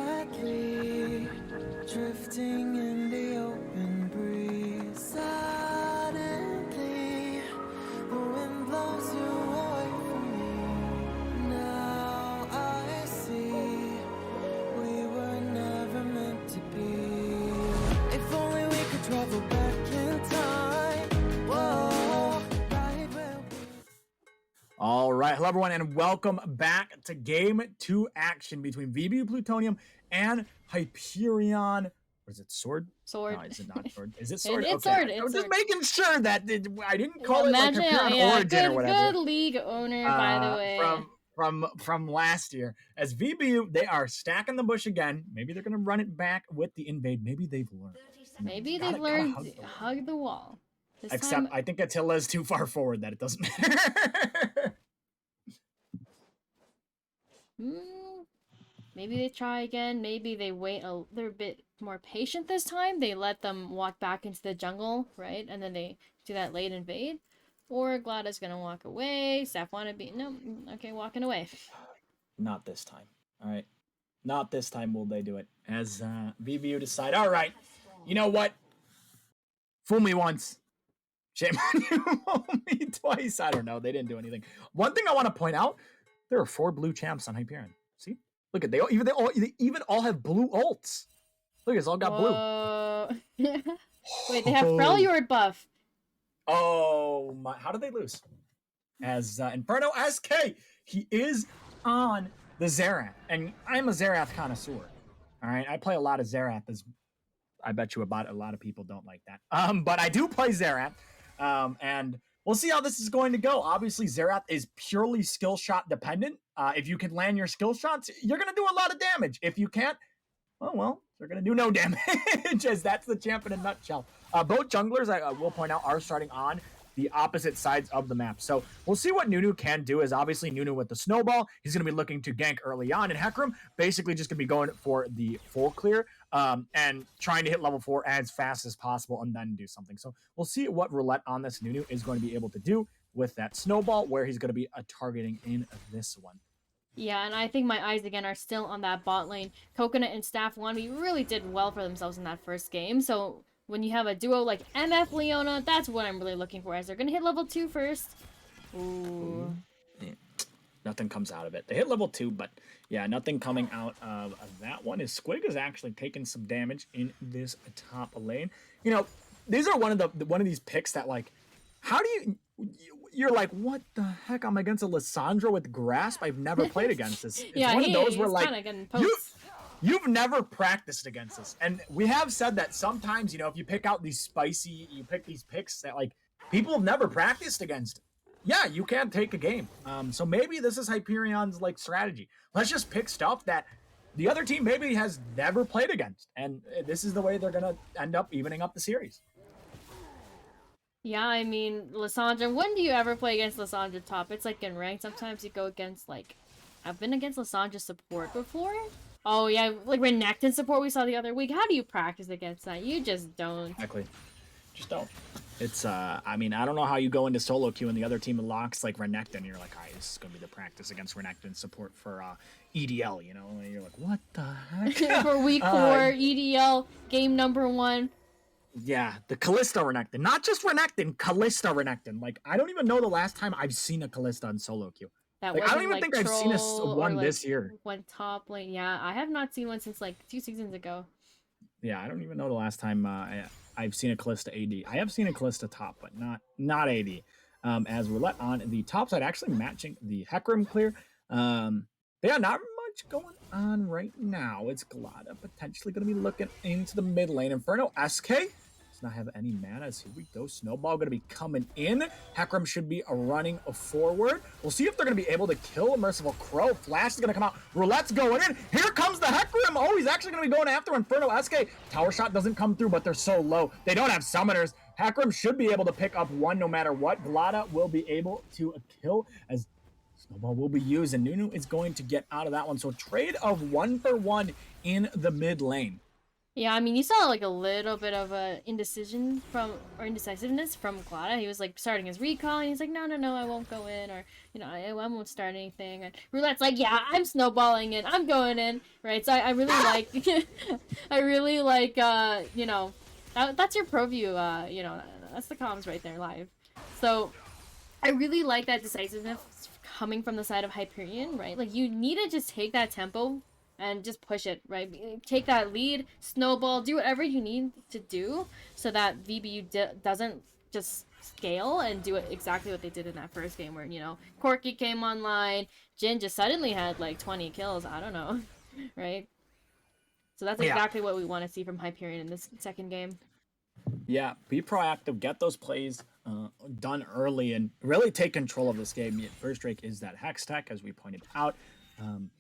drifting in the open breeze. Suddenly, the wind blows you away from me. Now I see we were never meant to be. If only we could travel back in time. Whoa, right where we. All right, hello everyone, and welcome back to Game 2 action between VBU Plutonium and Hyperion. What is it, Sword? Sword. No, is it not Sword? Is it Sword? It's Okay. Sword, I it's was just Sword. making sure that I didn't call it like Imagine, Hyperion yeah, Origin or good whatever. league owner, by the way. From last year. As VBU, they are stacking the bush again. Maybe they're gonna run it back with the invade. Maybe they've learned. Maybe Gotta they've learned hug the wall. hug the wall. This Except time, I think Attila's too far forward that it doesn't matter. maybe they try again. Maybe they wait they're a bit more patient this time. They let them walk back into the jungle, right? And then they do that late invade. Or Glada's gonna walk away. Saf wanna be okay, walking away. Not this time. All right. Not this time will they do it. As VBU decide, all right, you know what? Fool me once. Shame on you. Fool me twice. I don't know. They didn't do anything. One thing I want to point out, there are 4 blue champs on Hyperion. See? Look at they even all have blue ults. Look, it's all got blue. Whoa. Wait, they have Freljord buff. Oh my, how did they lose? As Inferno SK, he is on the Xerath, and I'm a Xerath connoisseur. All right, I play a lot of Xerath. As I bet you about a lot of people don't like that. But I do play Xerath, and we'll see how this is going to go. Obviously, Xerath is purely skill shot dependent. If you can land your skill shots, you're gonna do a lot of damage. If you can't, well, they're gonna do no damage. As that's the champ in a nutshell. Both junglers, I will point out, are starting on the opposite sides of the map. So we'll see what Nunu can do. Is obviously Nunu with the snowball. He's going to be looking to gank early on, and Hecarim basically just going to be going for the full clear and trying to hit level 4 as fast as possible and then do something. So we'll see what Roulette on this Nunu is going to be able to do with that snowball, where he's going to be targeting in this one. Yeah, and I think my eyes again are still on that bot lane. Coconut and Staff 1v really did well for themselves in that first game. So when you have a duo like MF Leona, that's what I'm really looking for, as they're gonna hit level 2 first. Ooh. Yeah. Nothing comes out of it. They hit level 2, but yeah, nothing coming out of that one. Is Squig is actually taking some damage in this top lane. You know, these are one of these picks that, like, how do you're like, what the heck? I'm against a Lissandra with Grasp? I've never played against this. It's Yeah, one of those where he's like, kinda getting poked. you've never practiced against this. And we have said that sometimes, if you pick out these you pick these picks that like people have never practiced against. Yeah, you can take a game. So maybe this is Hyperion's like strategy. Let's just pick stuff that the other team maybe has never played against. And this is the way they're going to end up evening up the series. Yeah, I mean, Lissandra, when do you ever play against Lissandra top? It's like in ranked, sometimes you go against like, I've been against Lissandra support before. Oh yeah, like Renekton support we saw the other week. How do you practice against that? You just don't. Exactly. Just don't. It's, I mean, I don't know how you go into solo queue and the other team locks like Renekton and you're like, all right, this is going to be the practice against Renekton support for EDL, And you're like, what the heck? For week 4, EDL, game number 1. Yeah, the Kalista Renekton. Not just Renekton, Kalista Renekton. Like, I don't even know the last time I've seen a Kalista on solo queue. That Like, I don't even like think I've seen one like, this year. One top lane. Yeah, I have not seen one since like 2 seasons ago. Yeah, I don't even know the last time I've seen a Kalista AD. I have seen a Kalista top, but not AD. As Roulette on the top side, actually matching the Hecarim clear. Yeah, not much going on right now. It's Glada potentially going to be looking into the mid lane. Inferno SK does not have any mana. As here we go. Snowball going to be coming in. Hecarim should be running forward. We'll see if they're going to be able to kill a Merciful Crow. Flash is going to come out. Roulette's going in. Here comes the Hecarim. Oh, he's actually going to be going after Inferno SK. Tower shot doesn't come through, but they're so low. They don't have summoners. Hecarim should be able to pick up one no matter what. Glada will be able to kill as Snowball will be used, and Nunu is going to get out of that one. So trade of 1-for-1 in the mid lane. Yeah, I mean, you saw like a little bit of a indecisiveness from Glada. He was like starting his recall, and he's like, no, I won't go in, or I won't start anything. And Roulette's like, yeah, I'm snowballing in, I'm going in, right? So I really like, that's your pro view, that's the comms right there live. So I really like that decisiveness coming from the side of Hyperion, right? Like, you need to just take that tempo and just push it, right? Take that lead, snowball, do whatever you need to do so that VBU doesn't just scale and do it exactly what they did in that first game where, Corki came online, Jhin just suddenly had like 20 kills, I don't know, right? So that's exactly what we want to see from Hyperion in this second game. Yeah, be proactive, get those plays done early, and really take control of this game. First Drake is that Hex Tech, as we pointed out. And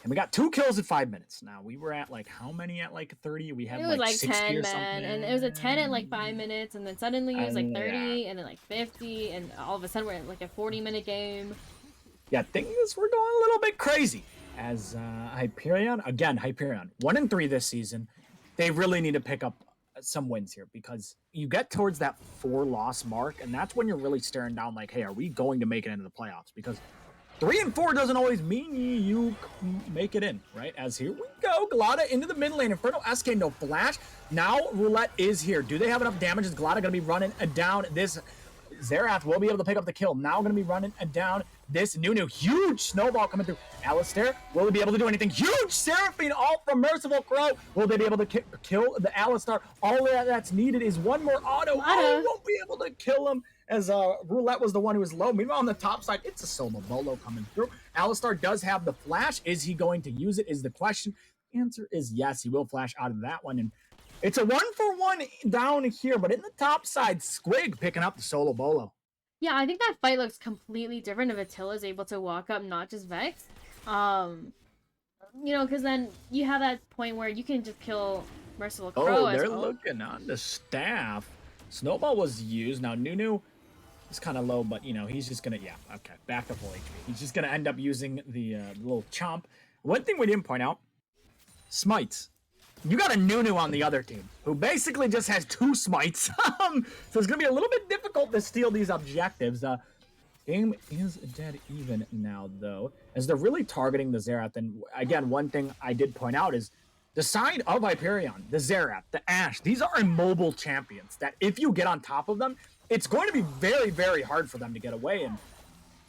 we got 2 kills in 5 minutes. Now, we were at, like, how many at, like, 30? We had, it was like 60 10, or man. something. And it was a 10 at, like, 5 minutes, and then suddenly it was, like, 30, and then, like, 50, and all of a sudden we're at, like, a 40-minute game. Yeah, things were going a little bit crazy. As Hyperion, 1-3 this season. They really need to pick up some wins here, because you get towards that 4-loss mark, and that's when you're really staring down like, hey, are we going to make it into the playoffs? Because 3-4 doesn't always mean you make it in, right? As here we go, Glada into the mid lane. Inferno SK, no flash. Now Roulette is here. Do they have enough damage? Is Glada going to be running down this? Xerath will be able to pick up the kill. Now going to be running down this Nunu. Huge snowball coming through. Alistair, will he be able to do anything? Huge Seraphine ult from Merciful Crow. Will they be able to kill the Alistair? All that's needed is one more auto. Oh, won't be able to kill him, as Roulette was the one who was low. Meanwhile, on the top side, it's a solo bolo coming through. Alistair does have the flash. Is he going to use it is the question. The answer is yes. He will flash out of that one, and it's a 1-for-1 down here, but in the top side, Squig picking up the solo bolo. Yeah, I think that fight looks completely different if Attila is able to walk up, not just Vex. Because then you have that point where you can just kill Merciful Crow. Oh, they're looking on the staff. Snowball was used. Now, Nunu is kind of low, but, he's just going to, back to full HP. He's just going to end up using the little chomp. One thing we didn't point out, smites. You got a Nunu on the other team, who basically just has 2 smites. So it's going to be a little bit difficult to steal these objectives. Game is dead even now, though, as they're really targeting the Xerath. And again, one thing I did point out is the side of Hyperion, the Xerath, the Ashe, these are immobile champions that if you get on top of them, it's going to be very, very hard for them to get away. And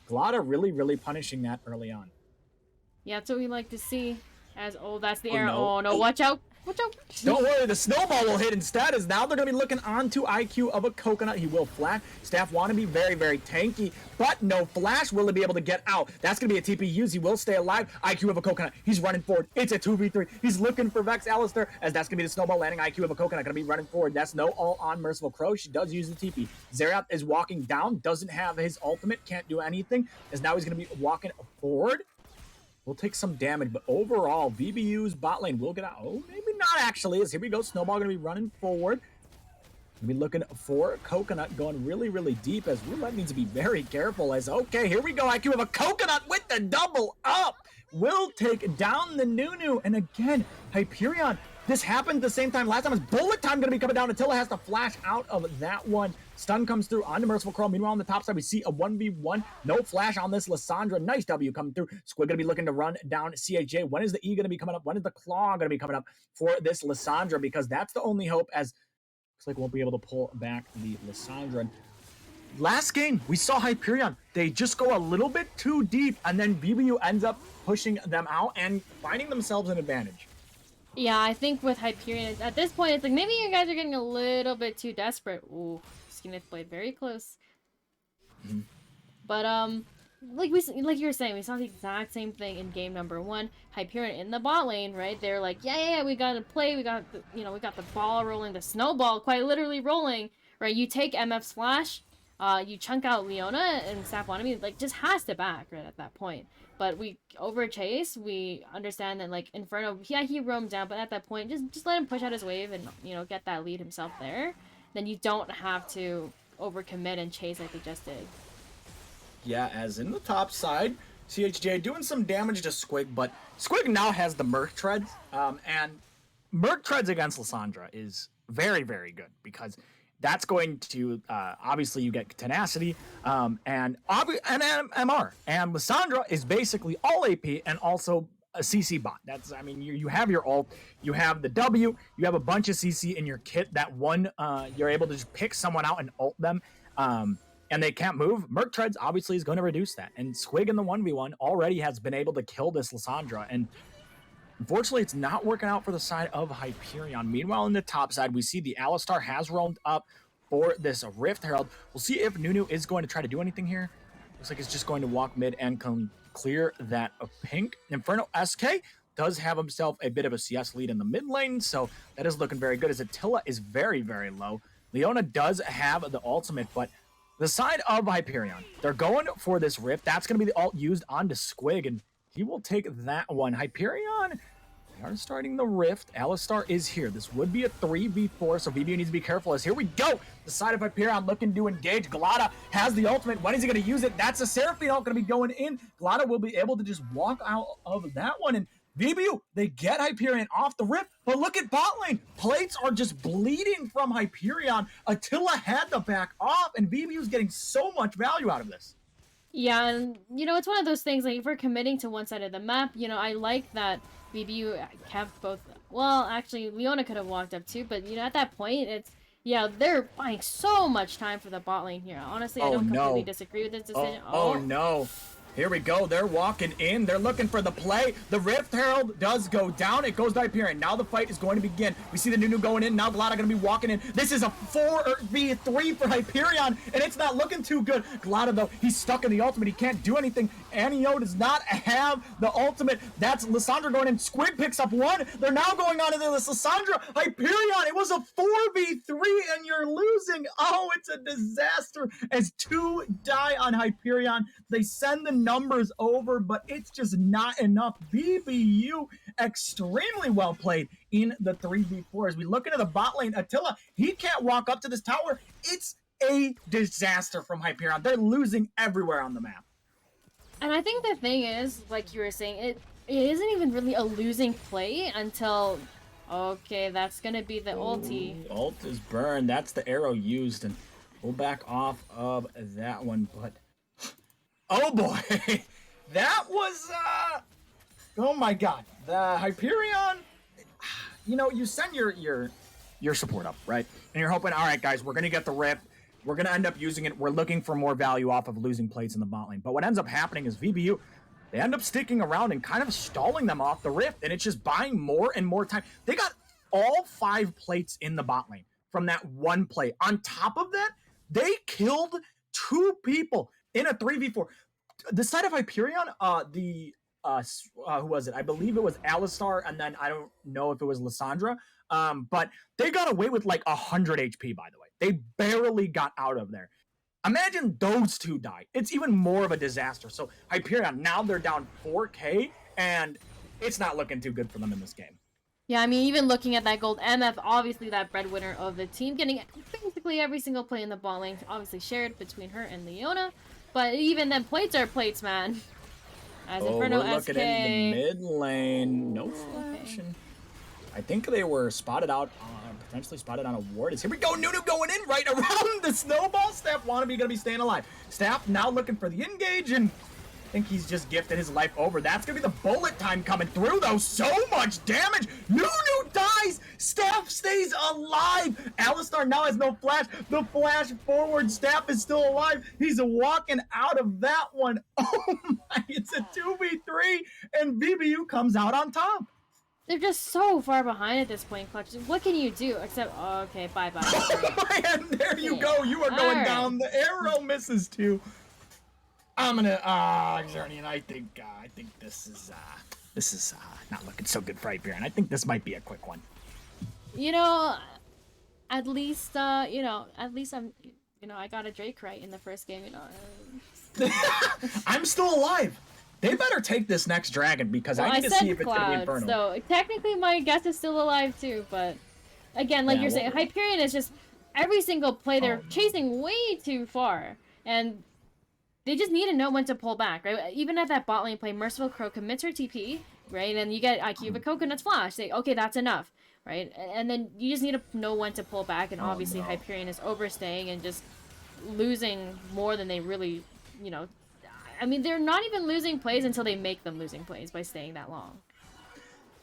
Glada really, really punishing that early on. Yeah, that's what we like to see. That's the arrow. No. Oh, no, watch out. Watch out. Don't worry, the snowball will hit instead, as now they're going to be looking onto IQ of a coconut. He will flash. Staff want to be very, very tanky, but no flash. Will he be able to get out? That's going to be a TP use. He will stay alive. IQ of a coconut. He's running forward. It's a 2v3. He's looking for Vex Alistair, as that's going to be the snowball landing. IQ of a coconut going to be running forward. That's no all on Merciful Crow. She does use the TP. Xerath is walking down, doesn't have his ultimate, can't do anything, as now he's going to be walking forward. We'll take some damage, but overall, VBU's bot lane will get out. Oh, maybe not actually, as here we go. Snowball going to be running forward. We'll be looking for Coconut going really, really deep, as Roulette needs to be very careful, as, okay, here we go. IQ of a Coconut with the double up. Will take down the Nunu, and again, Hyperion. This happened the same time last time as Bullet Time going to be coming down. Attila has to flash out of that one. Stun comes through onto Merciful Crow. Meanwhile, on the top side, we see a 1v1. No flash on this Lissandra. Nice W coming through. Squid going to be looking to run down CHJ. When is the E going to be coming up? When is the Claw going to be coming up for this Lissandra? Because that's the only hope, as looks like we'll be able to pull back the Lissandra. Last game, we saw Hyperion. They just go a little bit too deep, and then VBU ends up pushing them out and finding themselves an advantage. Yeah, I think with Hyperion, at this point, it's like maybe you guys are getting a little bit too desperate. Ooh, Skeenneth played very close. Mm-hmm. But like you were saying, we saw the exact same thing in game number 1. Hyperion in the bot lane, right? They're like, yeah, we gotta play. We got the, we got the ball rolling, the snowball quite literally rolling, right? You take MF's flash, you chunk out Leona, and Staff Wannabe like just has to back right at that point. But we over chase. We understand that like Inferno, yeah, he roamed down, but at that point, just let him push out his wave and get that lead himself there. Then you don't have to overcommit and chase like they just did. Yeah, as in the top side, CHJ doing some damage to Squig, but Squig now has the Merc Treads, and Merc Treads against Lissandra is very, very good, because that's going to, obviously you get tenacity, and MR. And Lissandra is basically all AP and also a CC bot. That's, I mean, you have your ult, you have the W, you have a bunch of CC in your kit. That one, you're able to just pick someone out and ult them, and they can't move. Merc Treads obviously is going to reduce that. And Squig in the 1v1 already has been able to kill this Lissandra, and unfortunately, it's not working out for the side of Hyperion. Meanwhile, in the top side, we see the Alistar has roamed up for this Rift Herald. We'll see if Nunu is going to try to do anything here. Looks like it's just going to walk mid and clear that pink. Inferno SK does have himself a bit of a CS lead in the mid lane, so that is looking very good, as Attila is very, very low. Leona does have the ultimate, but the side of Hyperion, they're going for this Rift. That's going to be the ult used onto Squig, and he will take that one. Hyperion, they are starting the Rift. Alistar is here. This would be a 3v4, so VBU needs to be careful, as here we go. The side of Hyperion looking to engage. Glada has the ultimate. When is he going to use it? That's a Seraphine ult going to be going in. Glada will be able to just walk out of that one, and VBU, they get Hyperion off the Rift, but look at bot lane. Plates are just bleeding from Hyperion. Attila had to back off, and VBU's getting so much value out of this. Yeah, and it's one of those things, like if we're committing to one side of the map, I like that VBU kept both. Well, actually, Leona could have walked up too, but at that point, it's they're buying so much time for the bot lane here. Honestly, I don't completely disagree with this decision. Oh no. Here we go. They're walking in. They're looking for the play. The Rift Herald does go down. It goes to Hyperion. Now the fight is going to begin. We see the Nunu going in. Now Glada going to be walking in. This is a 4v3 for Hyperion, and it's not looking too good. Glada, though, he's stuck in the ultimate. He can't do anything. Anio does not have the ultimate. That's Lissandra going in. Squig picks up one. They're now going on to this Lissandra. Hyperion, it was a 4v3, and you're losing. Oh, it's a disaster, as 2 die on Hyperion. They send the numbers over, but it's just not enough. VBU extremely well played in the 3v4. As we look into the bot lane, Attila, he can't walk up to this tower. It's a disaster from Hyperion. They're losing everywhere on the map. And I think the thing is, like you were saying, it isn't even really a losing play until, okay, that's gonna be the ulti. Ult is burned. That's the arrow used, and we'll back off of that one, but oh boy, that was, oh my god. The Hyperion, you send your support up, right? And you're hoping, all right, guys, we're going to get the Rift. We're going to end up using it. We're looking for more value off of losing plates in the bot lane. But what ends up happening is VBU, they end up sticking around and kind of stalling them off the Rift, and it's just buying more and more time. They got all 5 plates in the bot lane from that one play. On top of that, they killed 2 people in a 3v4. The side of Hyperion, who was it? I believe it was Alistar, and then I don't know if it was Lissandra. But they got away with like 100 HP, by the way. They barely got out of there. Imagine those 2 die. It's even more of a disaster. So Hyperion, now they're down 4K, and it's not looking too good for them in this game. Yeah, I mean, even looking at that gold, MF, obviously that breadwinner of the team, getting basically every single play in the ball lane, obviously shared between her and Leona. But even then, plates are plates, man. As Inferno we're SK. looking in the mid lane. No flash. Okay. And I think they were spotted out, potentially spotted on a ward. Here we go, Nunu going in right around the snowball. Staff wannabe gonna be staying alive. Staff now looking for the engage, and I think he's just gifted his life over. That's gonna be the bullet time coming through, though. So much damage. Nunu dies. Staff stays alive. Alistar now has no flash. The flash forward. Staff is still alive. He's walking out of that one. Oh my! It's a 2v3, and VBU comes out on top. They're just so far behind at this point, Clutch. What can you do except, oh, okay, bye-bye. And there you go. You are going down. The arrow misses too. I'm gonna, Xernian, I think this is not looking so good for Hyperion. I think this might be a quick one. You know, at least I'm, I got a Drake right in the first game, I'm still alive. They better take this next dragon, because I need to see if it's gonna be Inferno. So technically my guess is still alive too, but again, like you're saying, Hyperion is just every single play they're chasing way too far, and they just need to know when to pull back, right? Even at that bot lane play, Merciful Crow commits her TP, right? And you get IQ of Coconut's flash. Say, okay, that's enough, right? And then you just need to know when to pull back, and obviously Hyperion is overstaying and just losing more than they really, I mean, they're not even losing plays until they make them losing plays by staying that long.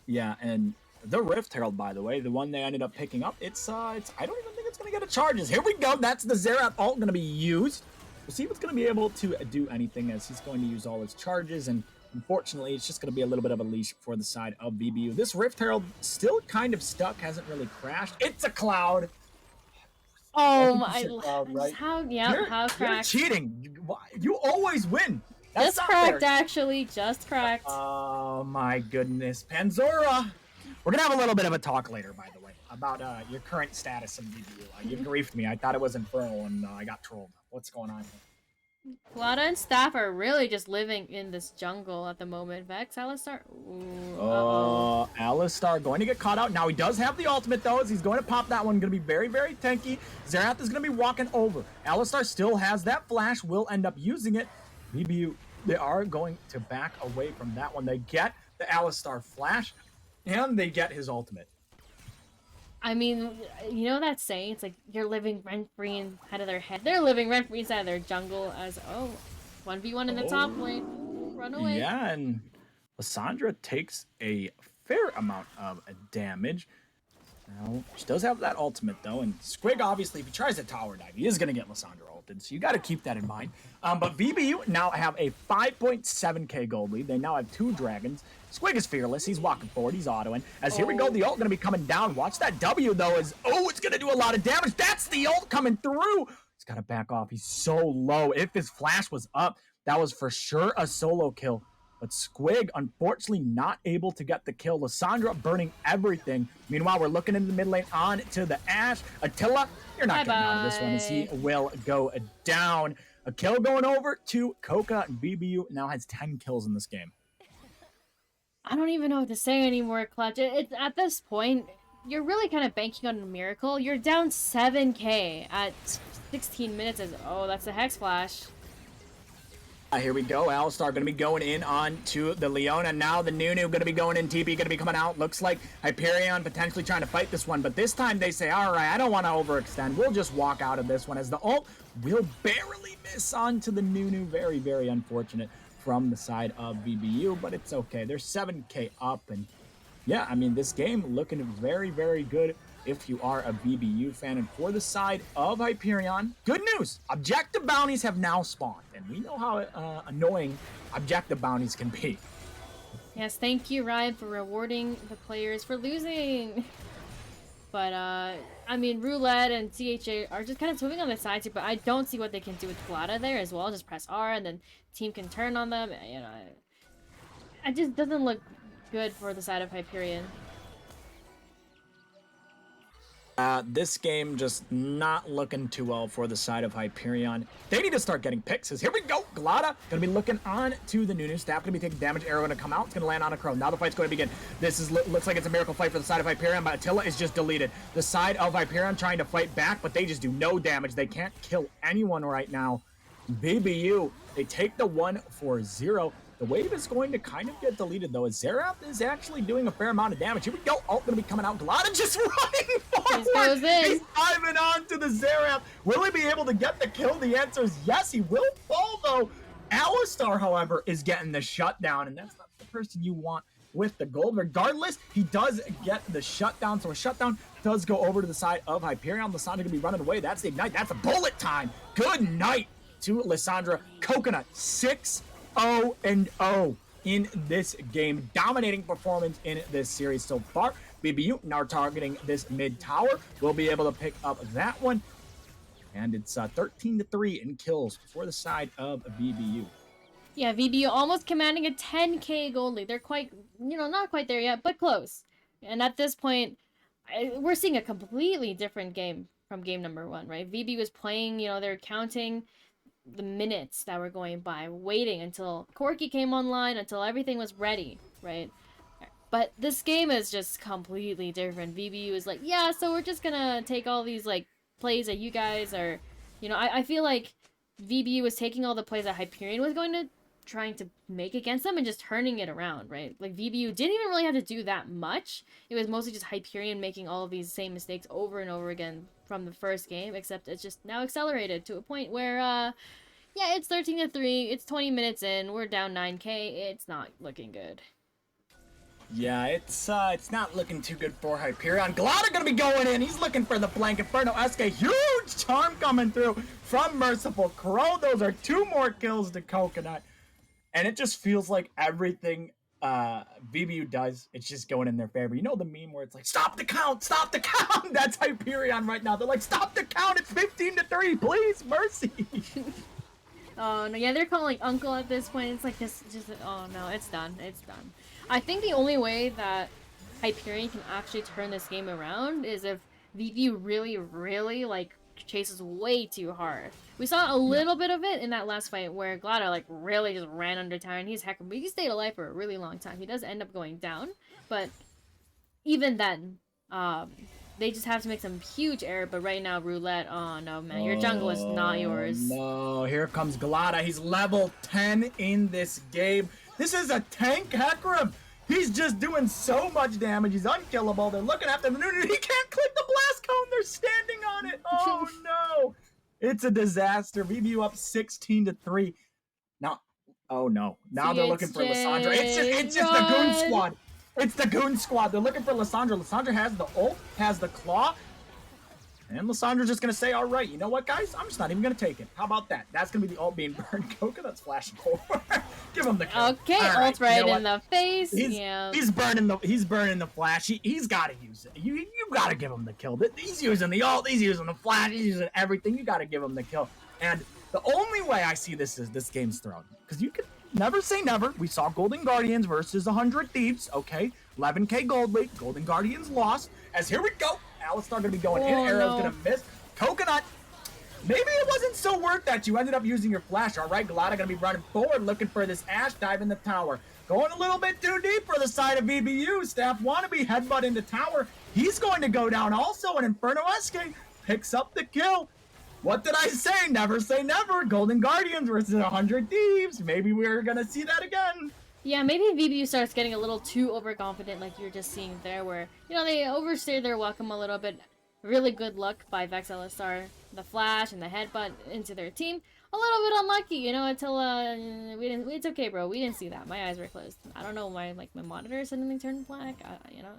Yeah, and the Rift Herald, by the way, the one they ended up picking up, I don't even think it's gonna get a charges. Here we go. That's the Xerath ult gonna be used. We'll see if it's going to be able to do anything, as he's going to use all his charges, and unfortunately, it's just going to be a little bit of a leash for the side of VBU. This Rift Herald still kind of stuck, hasn't really crashed. It's a cloud. Oh my! Cloud, right? How cracked? You're cheating. You always win. That's just cracked, actually. Just cracked. Oh my goodness, Panzora. We're gonna have a little bit of a talk later, by the way, about your current status in VBU. You griefed me. I thought it was Inferno, and I got trolled. What's going on here? Plata and Staff are really just living in this jungle at the moment. Vex, Alistar? Ooh, Alistar going to get caught out. Now he does have the ultimate, though, as he's going to pop that one. Going to be very, very tanky. Xerath is going to be walking over. Alistar still has that flash, will end up using it. VBU, they are going to back away from that one. They get the Alistar flash, and they get his ultimate. I mean, you know that saying? It's like you're living rent-free inside of their head. They're living rent-free inside of their jungle as, 1v1 in the top lane. Run away. Yeah, and Lissandra takes a fair amount of damage. Now, she does have that ultimate, though, and Squig, obviously, if he tries to tower dive, he is going to get Lissandra ulted, so you got to keep that in mind. But VBU now have a 5.7k gold lead. They now have 2 dragons. Squig is fearless. He's walking forward. He's autoing. As here we go, the ult going to be coming down. Watch that W, though, as, it's going to do a lot of damage. That's the ult coming through. He's got to back off. He's so low. If his flash was up, that was for sure a solo kill. But Squig, unfortunately, not able to get the kill. Lissandra burning everything. Meanwhile, we're looking in the mid lane on to the Ashe. Attila, you're not getting out of this one, as he will go down. A kill going over to Coca, and VBU now has 10 kills in this game. I don't even know what to say anymore, Clutch. It's at this point, you're really kind of banking on a miracle. You're down 7k at 16 minutes as, that's a Hex Flash. Here we go. Alistar going to be going in on to the Leona. Now the Nunu going to be going in. TP going to be coming out. Looks like Hyperion potentially trying to fight this one. But this time they say, all right, I don't want to overextend. We'll just walk out of this one, as the ult will barely miss onto the Nunu. Very, very unfortunate from the side of VBU. But it's okay. They're 7k up. And yeah, I mean, this game looking very, very good if you are a VBU fan. And for the side of Hyperion, good news. Objective bounties have now spawned. And we know how annoying objective bounties can be. Yes, thank you, Ryan, for rewarding the players for losing. But, I mean, Roulette and CHA are just kind of swimming on the sides here, but I don't see what they can do with Glada there as well. Just press R, and then team can turn on them. You know, it just doesn't look good for the side of Hyperion. This game just not looking too well for the side of Hyperion. They need to start getting picks. Here we go. Glada gonna be looking on to the Nunu staff. Gonna be taking damage. Arrow gonna come out. It's gonna land on a Crow. Now the fight's gonna begin. This is looks like it's a miracle fight for the side of Hyperion, but Attila is just deleted. The side of Hyperion trying to fight back, but they just do no damage. They can't kill anyone right now. VBU, they take the 1-0. The wave is going to kind of get deleted, though, as Xerath is actually doing a fair amount of damage. Here we go. Ult going to be coming out. Glada just running forward. Goes in. He's diving on to the Xerath. Will he be able to get the kill? The answer is yes. He will fall, though. Alistar, however, is getting the shutdown, and that's not the person you want with the gold. Regardless, he does get the shutdown, so a shutdown does go over to the side of Hyperion. Lissandra going to be running away. That's the ignite. That's a bullet time. Good night to Lissandra. Coconut 6-0-0 in this game. Dominating performance in this series so far. VBU now targeting this mid tower. We'll be able to pick up that one. And it's 13-3 in kills for the side of VBU. Yeah, VBU almost commanding a 10k gold lead. They're quite, you know, not quite there yet, but close. And at this point, we're seeing a completely different game from game number 1, right? VBU is playing, you know, they're counting the minutes that were going by, waiting until Corki came online, until everything was ready, right? But this game is just completely different. VBU is like, yeah, so we're just gonna take all these, like, plays that you guys are, you know, I feel like VBU was taking all the plays that Hyperion was trying to make against them and just turning it around, right? Like, VBU didn't even really have to do that much. It was mostly just Hyperion making all of these same mistakes over and over again from the first game, except it's just now accelerated to a point where, yeah, it's 13-3, it's 20 minutes in, we're down 9k, it's not looking good. Yeah, it's not looking too good for Hyperion. Glada gonna be going in. He's looking for the flank. Inferno SK, huge charm coming through from Merciful Crow. Those are 2 more kills to Coconut. And it just feels like everything VBU does, it's just going in their favor. You know the meme where it's like, stop the count, stop the count. That's Hyperion right now. They're like, stop the count. It's 15-3, please, mercy. Oh no, yeah, they're calling uncle at this point. It's like this, just, oh no, it's done, it's done. I think the only way that Hyperion can actually turn this game around is if VBU really, really, like, chases way too hard. We saw a little bit of it in that last fight where Glada, like, really just ran under tower, and he stayed alive for a really long time. He does end up going down, but even then, they just have to make some huge error. But right now, Roulette, oh no, man, your jungle is not yours. No, here comes Glada. He's level 10 in this game. This is a tank Hecarim. He's just doing so much damage. He's unkillable. They're looking after him. He can't click the blast cone. They're standing on it. Oh no. It's a disaster. VBU up 16-3. Now, oh no. Now they're looking for Lissandra. It's just the Goon Squad. It's the Goon Squad. They're looking for Lissandra. Lissandra has the ult, has the claw. And Lissandra's just going to say, all right, you know what, guys? I'm just not even going to take it. How about that? That's going to be the ult being burned. Coconut's flashing forward. Give him the kill. Okay, ult right in the face. He's burning the flash. He's got to use it. You got to give him the kill. He's using the ult. He's using the flash. He's using everything. You got to give him the kill. And the only way I see this is this game's thrown. Because you can never say never. We saw Golden Guardians versus 100 Thieves. Okay, 11k gold lead. Golden Guardians lost. As here we go. Alistar gonna be going in. Arrow's gonna miss. Coconut. Maybe it wasn't so worth that you ended up using your flash. All right, Glada gonna be running forward, looking for this Ash dive in the tower. Going a little bit too deep for the side of VBU. Staff wannabe headbutt in the tower. He's going to go down also, and Inferno SK picks up the kill. What did I say? Never say never. Golden Guardians versus 100 Thieves. Maybe we're gonna see that again. Yeah, maybe VBU starts getting a little too overconfident, like you're just seeing there, where, you know, they overstay their welcome a little bit. Really good luck by Vex Alistar, the flash and the headbutt into their team. A little bit unlucky, you know, until it's okay, bro. We didn't see that. My eyes were closed. I don't know why, like, my monitor suddenly turned black. You know,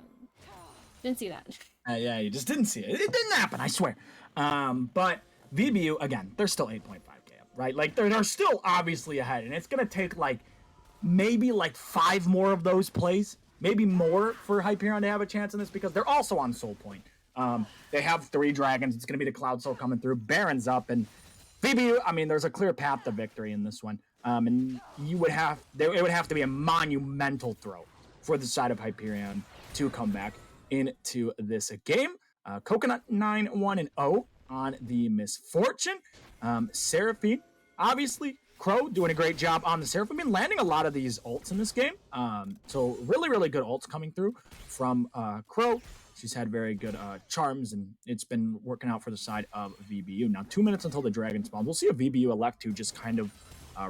didn't see that. Yeah, you just didn't see it. It didn't happen, I swear. But VBU, again, they're still 8.5k up, right? Like, they're still obviously ahead, and it's gonna take, like, maybe like 5 more of those plays, maybe more, for Hyperion to have a chance in this, because they're also on Soul Point. They have 3 dragons. It's going to be the Cloud Soul coming through. Baron's up, and VBU, I mean, there's a clear path to victory in this one. And it would have to be a monumental throw for the side of Hyperion to come back into this game. Coconut 9-1-0 on the Misfortune. Seraphine, obviously, Crow doing a great job on the Seraphine, been landing a lot of these ults in this game. So really, really good ults coming through from Crow. She's had very good charms, and it's been working out for the side of VBU. Now, 2 minutes until the dragon spawns. We'll see if VBU elect to just kind of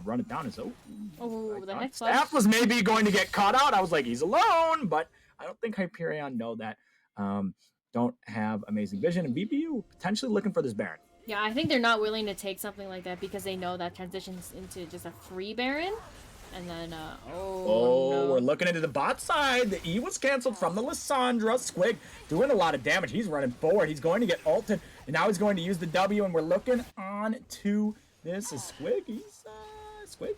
run it down. The next Staff was maybe going to get caught out. I was like, he's alone, but I don't think Hyperion know that. Don't have amazing vision, and VBU potentially looking for this Baron. Yeah, I think they're not willing to take something like that because they know that transitions into just a free Baron. And then, no. We're looking into the bot side. The E was canceled from the Lissandra. Squig doing a lot of damage. He's running forward. He's going to get ulted, and now he's going to use the W, and we're looking on to this is Squig. He's, Squig.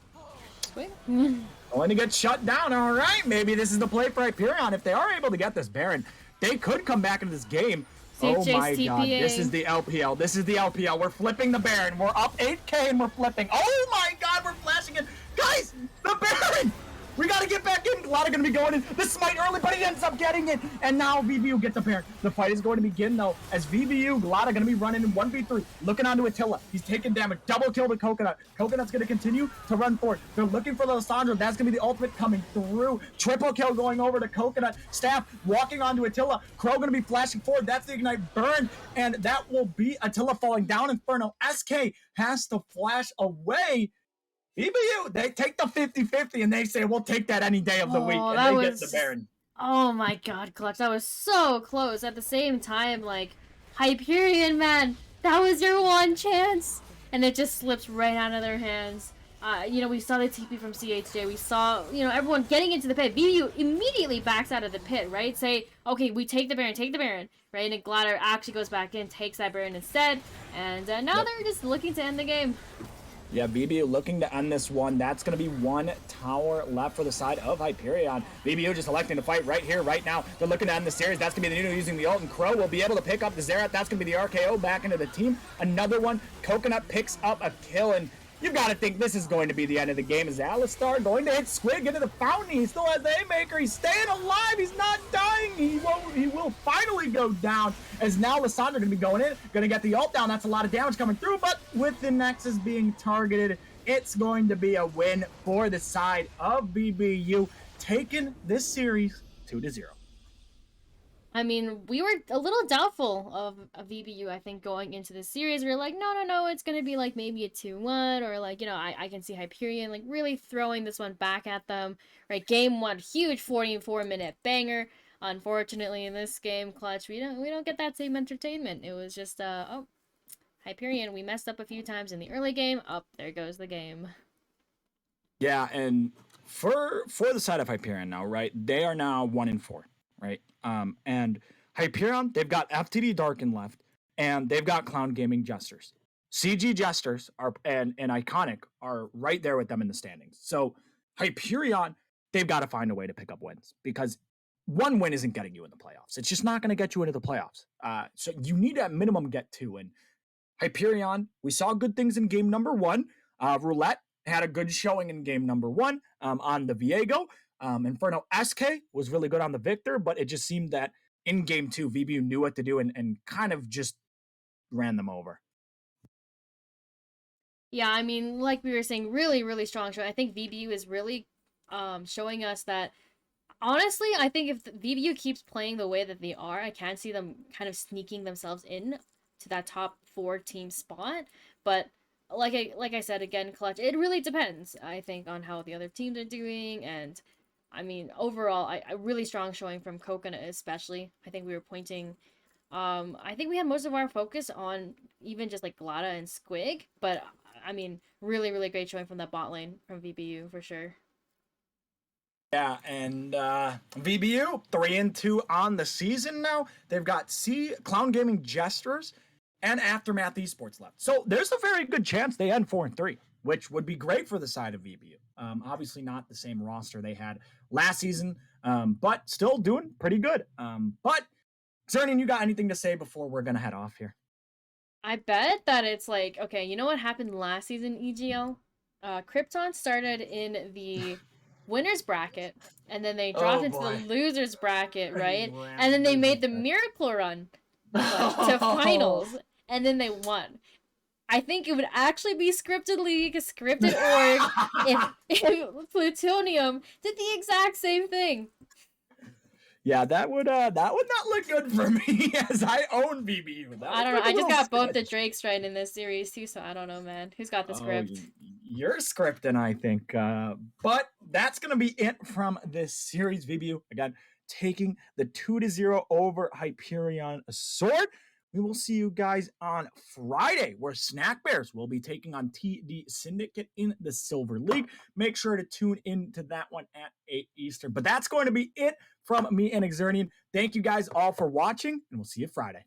Going to get shut down. All right, maybe this is the play for Hyperion. If they are able to get this Baron, they could come back into this game. Oh my god, this is the LPL. This is the LPL. We're flipping the Baron. We're up 8k and we're flipping. Oh my god, we're flashing it. Guys, the Baron! We gotta get back in. Glada gonna be going in. The smite early, but he ends up getting it. And now VBU get the Baron. The fight is going to begin though, as VBU, Glada gonna be running in 1v3, looking onto Attila. He's taking damage. Double kill to Coconut. Coconut's gonna continue to run forward. They're looking for the Lissandra. That's gonna be the ultimate coming through. Triple kill going over to Coconut. Staff walking onto Attila. Crow gonna be flashing forward. That's the ignite burn. And that will be Attila falling down. Inferno. SK has to flash away. VBU, they take the 50-50 and they say, we'll take that any day of the week. And they get the Baron. Oh my god, Clutch. That was so close. At the same time, like, Hyperion, man, that was your one chance. And it just slips right out of their hands. We saw the TP from CHJ. We saw, everyone getting into the pit. VBU immediately backs out of the pit, right? Say, okay, we take the Baron, right? And Gladder actually goes back in, takes that Baron instead. And now they're just looking to end the game. Yeah, VBU looking to end this one. That's going to be 1 tower left for the side of Hyperion. VBU just electing to fight right here, right now. They're looking to end the series. That's going to be the Nuno using the ult, and Crow will be able to pick up the Xerath. That's going to be the RKO back into the team. Another one. Coconut picks up a kill, and you've got to think this is going to be the end of the game. Is Alistar going to hit Squig into the fountain? He still has the Haymaker. He's staying alive. He's not dying. He will finally go down, as now Lissandra going to be going in. Going to get the ult down. That's a lot of damage coming through, but with the Nexus being targeted, it's going to be a win for the side of VBU, taking this series 2-0. I mean, we were a little doubtful of VBU, I think, going into the series. We were like, no, it's going to be like maybe a 2-1, or like, I can see Hyperion like really throwing this one back at them. Right, game 1, huge 44-minute banger. Unfortunately, in this game, Clutch, we don't get that same entertainment. It was just, Hyperion, we messed up a few times in the early game. There goes the game. Yeah, and for the side of Hyperion now, right, they are now 1-4. Right. And Hyperion, they've got FTD Darken left, and they've got Clown Gaming Jesters. CG Jesters and Iconic are right there with them in the standings. So Hyperion, they've got to find a way to pick up wins, because one win isn't getting you in the playoffs. It's just not going to get you into the playoffs. So you need to at minimum get 2. And Hyperion, we saw good things in game number 1. Roulette had a good showing in game number 1 on the Viego. Inferno SK was really good on the Victor, but it just seemed that in game 2, VBU knew what to do and kind of just ran them over. Yeah, I mean, like we were saying, really, really strong show. I think VBU is really showing us that, honestly, I think if VBU keeps playing the way that they are, I can see them kind of sneaking themselves in to that top 4 team spot. But like I said, again, Clutch, it really depends, I think, on how the other teams are doing. And I mean, overall, I really strong showing from Coconut, especially. I think we were pointing, I think we had most of our focus on even just like Glada and Squig, but I mean, really, really great showing from that bot lane from VBU for sure. Yeah, and VBU 3-2 on the season now. They've got Clown Gaming Jesters and Aftermath Esports left. So there's a very good chance they end 4-3, which would be great for the side of VBU. Obviously not the same roster they had last season, but still doing pretty good. But Zernian, you got anything to say before we're gonna head off here? I bet that it's like, okay, you know what happened last season, EGL? Krypton started in the winner's bracket, and then they dropped into the loser's bracket, right? And then they made the miracle run to finals, and then they won. I think it would actually be scripted league, a scripted org, if Plutonium did the exact same thing. Yeah, that would not look good for me as I own VBU. I don't know. I just got both the Drakes right in this series too, so I don't know, man. Who's got the script? You're scripting, I think. But that's gonna be it from this series. VBU again taking the 2-0 over Hyperion Sword. We will see you guys on Friday, where Snack Bears will be taking on TD Syndicate in the Silver League. Make sure to tune into that one at 8 Eastern. But that's going to be it from me and Exernian. Thank you guys all for watching, and we'll see you Friday.